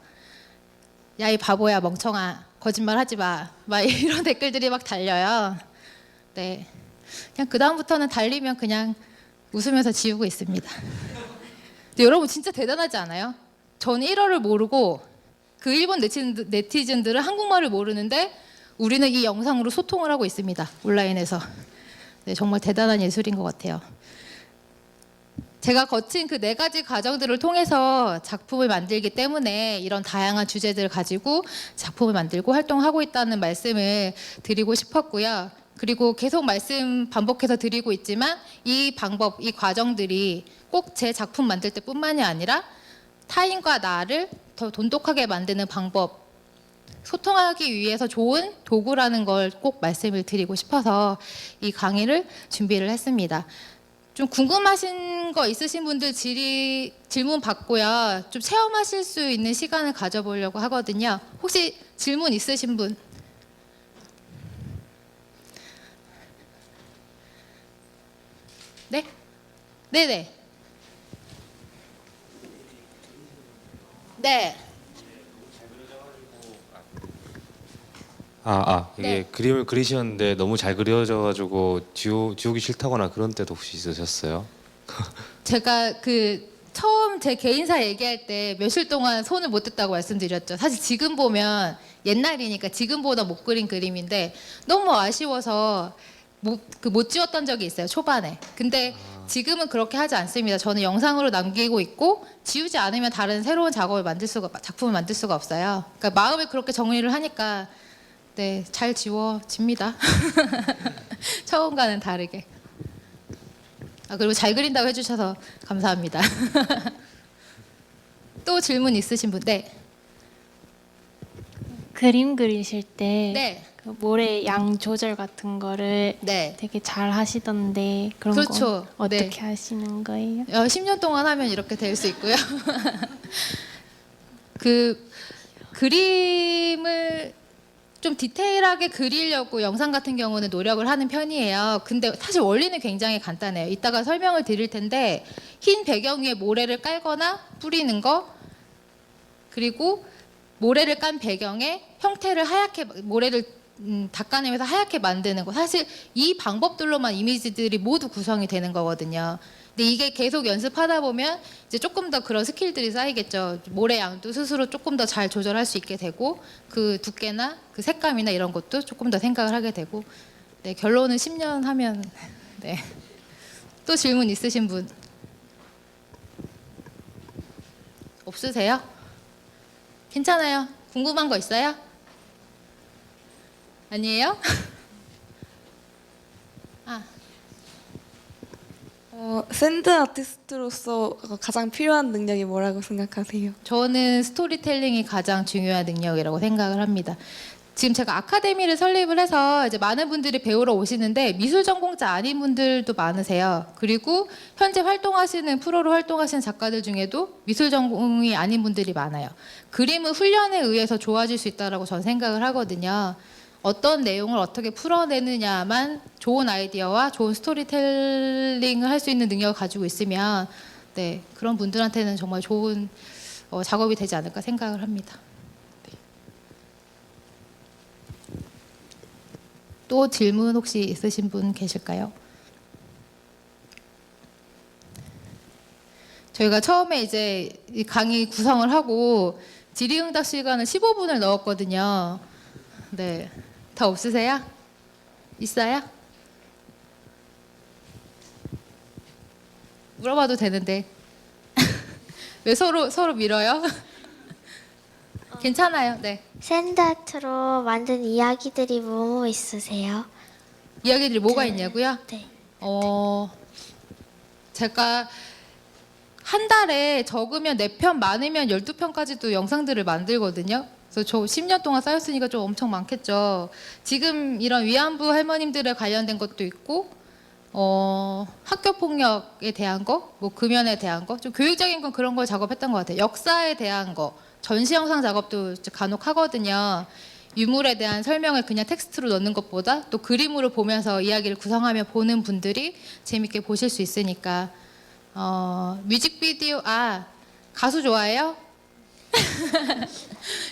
야, 이 바보야, 멍청아, 거짓말하지 마. 막 이런 댓글들이 막 달려요. 네, 그냥 그 다음부터는 달리면 그냥 웃으면서 지우고 있습니다. 근데 여러분 진짜 대단하지 않아요? 저는 1어를 모르고 그 일본 네티즌들은 한국말을 모르는데 우리는 이 영상으로 소통을 하고 있습니다. 온라인에서. 네, 정말 대단한 예술인 것 같아요. 제가 거친 그 4가지 과정들을 통해서 작품을 만들기 때문에 이런 다양한 주제들을 가지고 작품을 만들고 활동하고 있다는 말씀을 드리고 싶었고요. 그리고 계속 말씀 반복해서 드리고 있지만 이 방법, 이 과정들이 꼭 제 작품 만들 때뿐만이 아니라 타인과 나를 더 돈독하게 만드는 방법, 소통하기 위해서 좋은 도구라는 걸 꼭 말씀을 드리고 싶어서 이 강의를 준비를 했습니다. 좀 궁금하신 거 있으신 분들 질문 받고요. 좀 체험하실 수 있는 시간을 가져보려고 하거든요. 혹시 질문 있으신 분? 네? 네네. 네. 이게 네. 그림을 그리셨는데 너무 잘 그려져가지고 지우기 싫다거나 그런 때도 혹시 있으셨어요? 제가 그 처음 제 개인사 얘기할 때 며칠 동안 손을 못 댔다고 말씀드렸죠. 사실 지금 보면 옛날이니까 지금보다 못 그린 그림인데 너무 아쉬워서 못 지웠던 적이 있어요. 초반에. 근데 지금은 그렇게 하지 않습니다. 저는 영상으로 남기고 있고 지우지 않으면 다른 새로운 작품을 만들 수가 없어요. 그러니까 마음을 그렇게 정리를 하니까 네, 잘 지워집니다. 처음과는 다르게. 아, 그리고 잘 그린다고 해주셔서 감사합니다. 또 질문 있으신 분? 네. 그림 그리실 때 네. 그 모래 양 조절 같은 거를 네. 되게 잘 하시던데 그런 그렇죠. 거 어떻게 네. 하시는 거예요? 10년 동안 하면 이렇게 될 수 있고요. 그 그림을 좀 디테일하게 그리려고 영상 같은 경우는 노력을 하는 편이에요. 근데 사실 원리는 굉장히 간단해요. 이따가 설명을 드릴 텐데 흰 배경 위에 모래를 깔거나 뿌리는 거, 그리고 모래를 깐 배경에 형태를 하얗게 모래를 닦아내면서 하얗게 만드는 거. 사실 이 방법들로만 이미지들이 모두 구성이 되는 거거든요. 근데 이게 계속 연습하다 보면 이제 조금 더 그런 스킬들이 쌓이겠죠. 모래 양도 스스로 조금 더 잘 조절할 수 있게 되고, 그 두께나 그 색감이나 이런 것도 조금 더 생각을 하게 되고. 네, 결론은 10년 하면. 네. 또 질문 있으신 분? 없으세요? 괜찮아요. 궁금한 거 있어요? 아니에요? 아, 샌드 아티스트로서 가장 필요한 능력이 뭐라고 생각하세요? 저는 스토리텔링이 가장 중요한 능력이라고 생각을 합니다. 지금 제가 아카데미를 설립을 해서 이제 많은 분들이 배우러 오시는데 미술 전공자 아닌 분들도 많으세요. 그리고 현재 활동하시는 프로로 활동하시는 작가들 중에도 미술 전공이 아닌 분들이 많아요. 그림은 훈련에 의해서 좋아질 수 있다라고 저는 생각을 하거든요. 어떤 내용을 어떻게 풀어내느냐만 좋은 아이디어와 좋은 스토리텔링을 할 수 있는 능력을 가지고 있으면, 네, 그런 분들한테는 정말 좋은 작업이 되지 않을까 생각을 합니다. 네. 또 질문 혹시 있으신 분 계실까요? 저희가 처음에 이제 이 강의 구성을 하고 질의응답 시간을 15분을 넣었거든요. 네. 더 없으세요? 있어요? 물어봐도 되는데. 왜 서로 밀어요? 괜찮아요. 네. 샌드아트로 만든 이야기들이 뭐뭐 있으세요? 이야기들이 뭐가 있냐고요? 네. 제가 한 달에 적으면 4편, 많으면 12편까지도 영상들을 만들거든요. 그래서 저 10년 동안 쌓였으니까 좀 엄청 많겠죠. 지금 이런 위안부 할머님들에 관련된 것도 있고, 학교 폭력에 대한 거, 뭐 금연에 대한 거, 좀 교육적인 건 그런 걸 작업했던 것 같아요. 역사에 대한 거, 전시 영상 작업도 간혹 하거든요. 유물에 대한 설명을 그냥 텍스트로 넣는 것보다 또 그림으로 보면서 이야기를 구성하며 보는 분들이 재밌게 보실 수 있으니까. 뮤직비디오, 가수 좋아해요?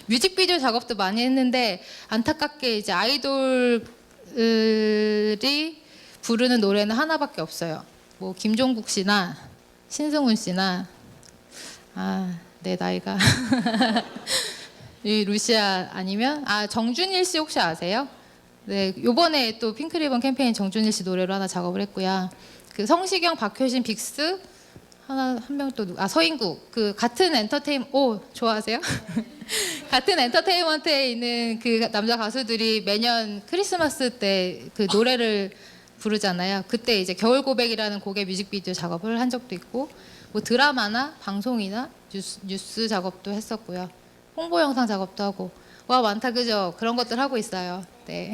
뮤직비디오 작업도 많이 했는데 안타깝게 이제 아이돌이 부르는 노래는 하나밖에 없어요. 뭐 김종국 씨나 신승훈 씨나, 내 나이가 이 루시아 아니면 정준일 씨 혹시 아세요? 네, 요번에 또 핑크리본 캠페인 정준일 씨 노래로 하나 작업을 했고요. 그 성시경, 박효신, 빅스 한 명 또 서인국, 그 같은 좋아하세요? 같은 엔터테인먼트에 있는 그 남자 가수들이 매년 크리스마스 때 그 노래를 부르잖아요. 그때 이제 겨울 고백이라는 곡의 뮤직비디오 작업을 한 적도 있고, 뭐 드라마나 방송이나 뉴스 작업도 했었고요. 홍보 영상 작업도 하고. 와, 많다, 그죠? 그런 것들 하고 있어요. 네.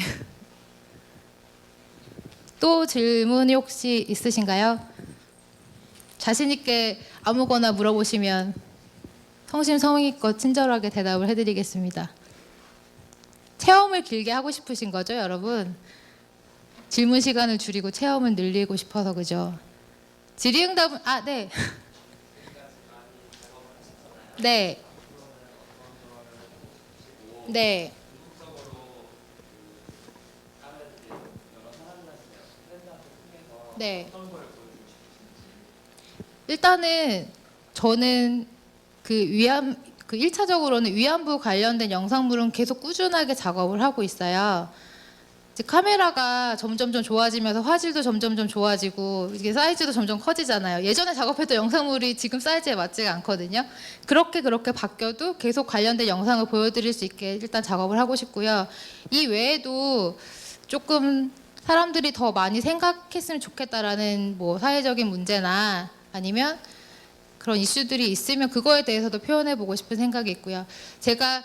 또 질문이 혹시 있으신가요? 자신 있게 아무거나 물어보시면 성심성의껏 친절하게 대답을 해드리겠습니다. 체험을 길게 하고 싶으신 거죠, 여러분? 질문 시간을 줄이고 체험을 늘리고 싶어서, 그죠? 질의응답은 네. 네. 네. 네. 일단은 저는 그 1차적으로는 위안부 관련된 영상물은 계속 꾸준하게 작업을 하고 있어요. 이제 카메라가 점점점 좋아지면서 화질도 점점점 좋아지고 이게 사이즈도 점점 커지잖아요. 예전에 작업했던 영상물이 지금 사이즈에 맞지가 않거든요. 그렇게 바뀌어도 계속 관련된 영상을 보여드릴 수 있게 일단 작업을 하고 싶고요. 이 외에도 조금 사람들이 더 많이 생각했으면 좋겠다라는 뭐 사회적인 문제나 아니면 그런 이슈들이 있으면 그거에 대해서도 표현해보고 싶은 생각이 있고요. 제가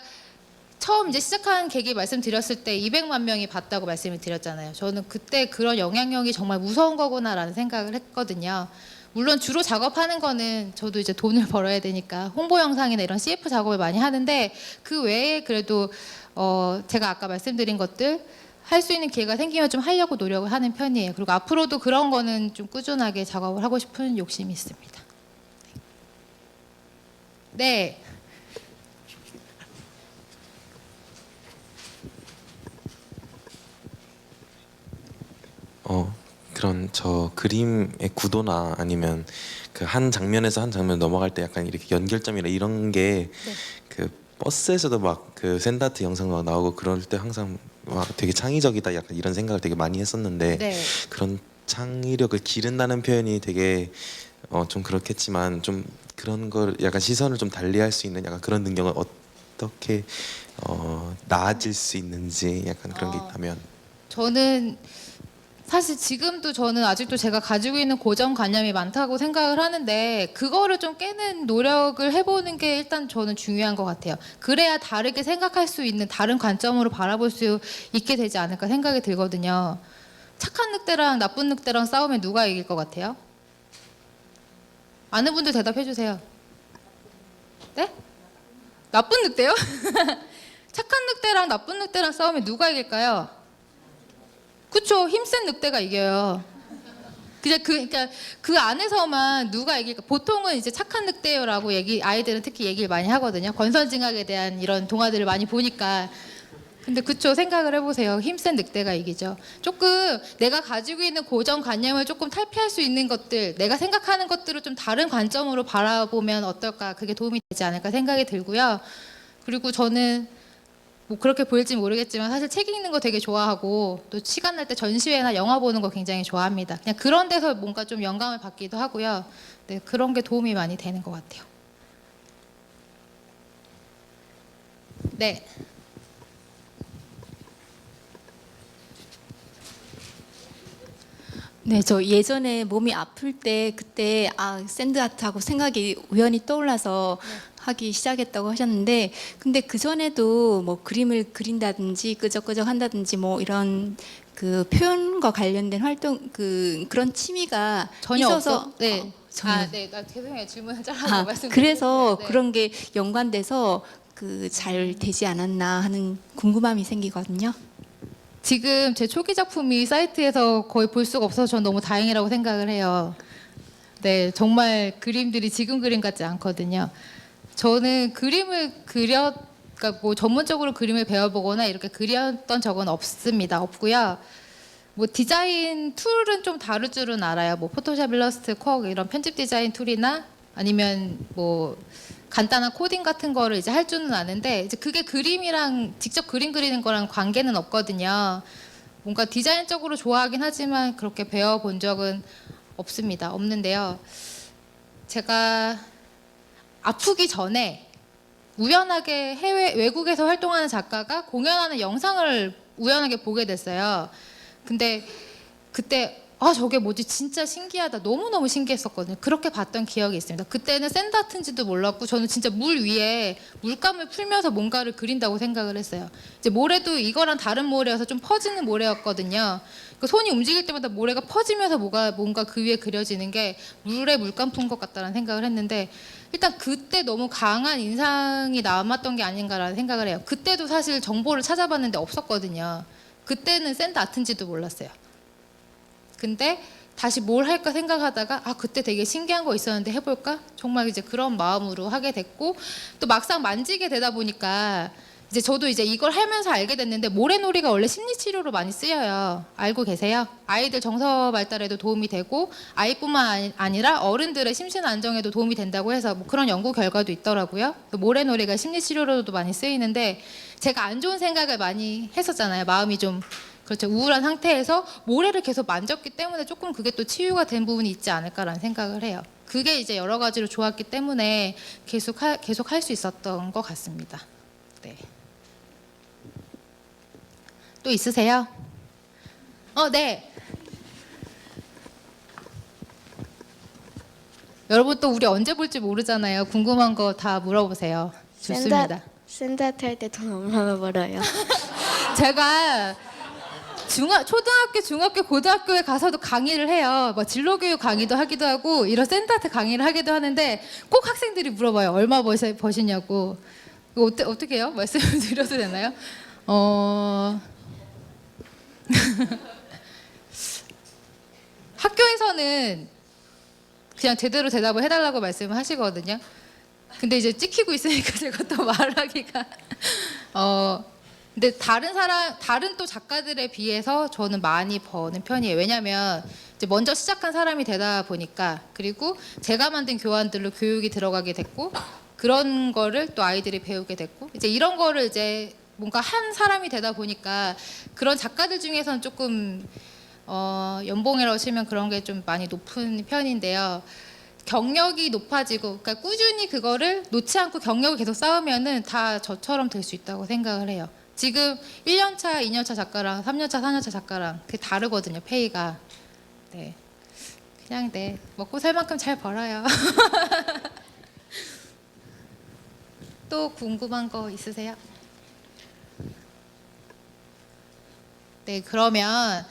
처음 이제 시작한 계기 말씀드렸을 때 200만 명이 봤다고 말씀을 드렸잖아요. 저는 그때 그런 영향력이 정말 무서운 거구나라는 생각을 했거든요. 물론 주로 작업하는 거는 저도 이제 돈을 벌어야 되니까 홍보 영상이나 이런 CF 작업을 많이 하는데 그 외에 그래도 제가 아까 말씀드린 것들 할 수 있는 기회가 생기면 좀 하려고 노력을 하는 편이에요. 그리고 앞으로도 그런 거는 좀 꾸준하게 작업을 하고 싶은 욕심이 있습니다. 네. 그런 저 그림의 구도나 아니면 그 한 장면에서 한 장면 넘어갈 때 약간 이렇게 연결점이나 이런 게 그 버스에서도 막 그 샌드아트 영상 막 나오고 그럴 때 항상 와 되게 창의적이다 약간 이런 생각을 되게 많이 했었는데 네. 그런 창의력을 기른다는 표현이 되게 좀 그렇겠지만 좀 그런 걸 약간 시선을 좀 달리할 수 있는 약간 그런 능력은 어떻게 나아질 수 있는지 약간 그런 게 있다면. 저는 사실 지금도 저는 아직도 제가 가지고 있는 고정관념이 많다고 생각을 하는데 그거를 좀 깨는 노력을 해보는 게 일단 저는 중요한 것 같아요. 그래야 다르게 생각할 수 있는 다른 관점으로 바라볼 수 있게 되지 않을까 생각이 들거든요. 착한 늑대랑 나쁜 늑대랑 싸우면 누가 이길 것 같아요? 아는 분들 대답해 주세요. 네? 나쁜 늑대요? 착한 늑대랑 나쁜 늑대랑 싸우면 누가 이길까요? 그쵸, 힘센 늑대가 이겨요. 그러니까 그 안에서만 누가 이길까? 보통은 이제 착한 늑대요라고 아이들은 특히 얘기를 많이 하거든요. 권선징악에 대한 이런 동화들을 많이 보니까. 근데 그쵸, 생각을 해보세요. 힘센 늑대가 이기죠. 조금 내가 가지고 있는 고정관념을 조금 탈피할 수 있는 것들, 내가 생각하는 것들을 좀 다른 관점으로 바라보면 어떨까? 그게 도움이 되지 않을까 생각이 들고요. 그리고 저는 뭐 그렇게 보일지 모르겠지만 사실 책 읽는 거 되게 좋아하고 또 시간 날 때 전시회나 영화 보는 거 굉장히 좋아합니다. 그냥 그런 데서 뭔가 좀 영감을 받기도 하고요. 네, 그런 게 도움이 많이 되는 것 같아요. 네. 네, 저 예전에 몸이 아플 때 그때 샌드아트하고 생각이 우연히 떠올라서 하기 시작했다고 하셨는데 근데 그 전에도 뭐 그림을 그린다든지 끄적끄적 한다든지 뭐 이런 그 표현과 관련된 활동 그런 취미가 전혀 있어서 없어? 네. 전혀. 네, 나 죄송해요. 질문을 잘하고 말씀드렸는데. 그래서 네. 그런 게 연관돼서 그 잘 되지 않았나 하는 궁금함이 생기거든요. 지금 제 초기 작품이 사이트에서 거의 볼 수가 없어서 전 너무 다행이라고 생각을 해요. 네, 정말 그림들이 지금 그림 같지 않거든요. 저는 그러니까 뭐 전문적으로 그림을 배워보거나 이렇게 그렸던 적은 없고요. 뭐 디자인 툴은 좀 다룰 줄은 알아요. 뭐 포토샵, 일러스트, 쿼 이런 편집 디자인 툴이나 아니면 뭐 간단한 코딩 같은 거를 이제 할 줄은 아는데 이제 그게 그림이랑 직접 그림 그리는 거랑 관계는 없거든요. 뭔가 디자인적으로 좋아하긴 하지만 그렇게 배워본 적은 없는데요. 제가 아프기 전에 우연하게 외국에서 활동하는 작가가 공연하는 영상을 우연하게 보게 됐어요. 근데 그때 저게 뭐지 진짜 신기하다 너무너무 신기했었거든요. 그렇게 봤던 기억이 있습니다. 그때는 샌드아트인지도 몰랐고 저는 진짜 물 위에 물감을 풀면서 뭔가를 그린다고 생각을 했어요. 이제 모래도 이거랑 다른 모래여서 좀 퍼지는 모래였거든요. 그 손이 움직일 때마다 모래가 퍼지면서 뭔가 그 위에 그려지는 게 물에 물감 푼 것 같다는 생각을 했는데 일단 그때 너무 강한 인상이 남았던 게 아닌가라는 생각을 해요. 그때도 사실 정보를 찾아봤는데 없었거든요. 그때는 샌드아트인지도 몰랐어요. 근데 다시 뭘 할까 생각하다가 그때 되게 신기한 거 있었는데 해볼까? 정말 이제 그런 마음으로 하게 됐고 또 막상 만지게 되다 보니까 이제 저도 이제 이걸 하면서 알게 됐는데 모래놀이가 원래 심리치료로 많이 쓰여요. 알고 계세요? 아이들 정서 발달에도 도움이 되고 아이뿐만 아니라 어른들의 심신 안정에도 도움이 된다고 해서 뭐 그런 연구 결과도 있더라고요. 모래놀이가 심리치료로도 많이 쓰이는데 제가 안 좋은 생각을 많이 했었잖아요. 마음이 좀 그렇죠. 우울한 상태에서 모래를 계속 만졌기 때문에 조금 그게 또 치유가 된 부분이 있지 않을까라는 생각을 해요. 그게 이제 여러 가지로 좋았기 때문에 계속 할 수 있었던 것 같습니다. 네. 또 있으세요? 네. 여러분 또 우리 언제 볼지 모르잖아요. 궁금한 거 다 물어보세요. 좋습니다. 샌드아트 할 때 돈 얼마나 벌어요? 제가 초등학교, 중학교, 고등학교에 가서도 강의를 해요. 뭐 진로교육 강의도 하기도 하고 이런 샌드아트 강의를 하기도 하는데 꼭 학생들이 물어봐요. 얼마 버시냐고. 이거 어떻게 해요? 말씀을 드려도 되나요? 학교에서는 그냥 제대로 대답을 해달라고 말씀을 하시거든요. 근데 이제 찍히고 있으니까 제가 또 말하기가 근데 다른 또 작가들에 비해서 저는 많이 버는 편이에요. 왜냐하면 이제 먼저 시작한 사람이 되다 보니까, 그리고 제가 만든 교환들로 교육이 들어가게 됐고, 그런 거를 또 아이들이 배우게 됐고, 이제 이런 거를 이제 뭔가 한 사람이 되다 보니까 그런 작가들 중에서는 조금 연봉이라고 치면 그런 게 좀 많이 높은 편인데요. 경력이 높아지고, 그러니까 꾸준히 그거를 놓지 않고 경력을 계속 쌓으면은 다 저처럼 될 수 있다고 생각을 해요. 지금 1년차, 2년차 작가랑 3년차, 4년차 작가랑 그게 다르거든요, 페이가. 네. 그냥 네, 먹고 살 만큼 잘 벌어요. 또 궁금한 거 있으세요? 네, 그러면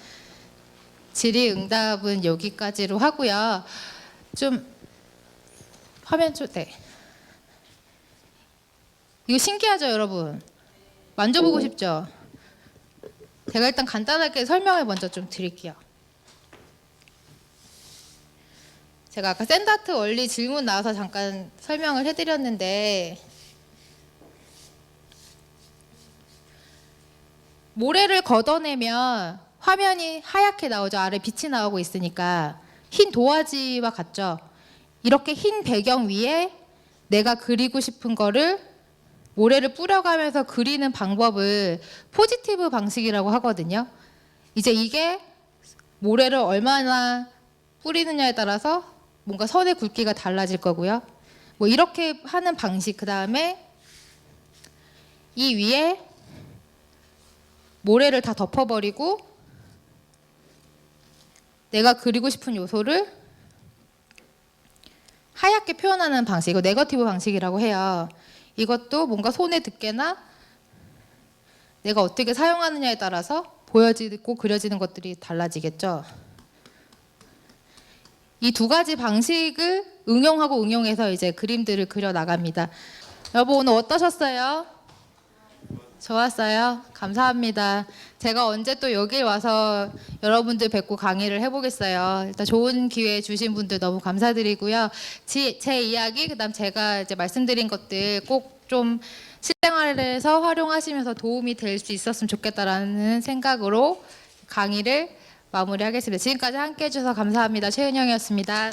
질의응답은 여기까지로 하고요. 좀 화면 네. 이거 신기하죠, 여러분? 만져보고 싶죠? 제가 일단 간단하게 설명을 먼저 좀 드릴게요. 제가 아까 샌드아트 원리 질문 나와서 잠깐 설명을 해드렸는데, 모래를 걷어내면 화면이 하얗게 나오죠. 아래 빛이 나오고 있으니까. 흰 도화지와 같죠. 이렇게 흰 배경 위에 내가 그리고 싶은 거를 모래를 뿌려가면서 그리는 방법을 포지티브 방식이라고 하거든요. 이제 이게 모래를 얼마나 뿌리느냐에 따라서 뭔가 선의 굵기가 달라질 거고요. 뭐 이렇게 하는 방식, 그 다음에 이 위에 모래를 다 덮어버리고 내가 그리고 싶은 요소를 하얗게 표현하는 방식, 이거 네거티브 방식이라고 해요. 이것도 뭔가 손에 득게나 내가 어떻게 사용하느냐에 따라서 보여지고 그려지는 것들이 달라지겠죠. 이 두 가지 방식을 응용하고 응용해서 이제 그림들을 그려 나갑니다. 여러분 오늘 어떠셨어요? 좋았어요? 감사합니다. 제가 언제 또 여기 와서 여러분들 뵙고 강의를 해보겠어요. 일단 좋은 기회 주신 분들 너무 감사드리고요. 제 이야기, 그다음 제가 이제 말씀드린 것들 꼭 좀 실생활에서 활용하시면서 도움이 될 수 있었으면 좋겠다라는 생각으로 강의를 마무리하겠습니다. 지금까지 함께해 주셔서 감사합니다. 최은영이었습니다.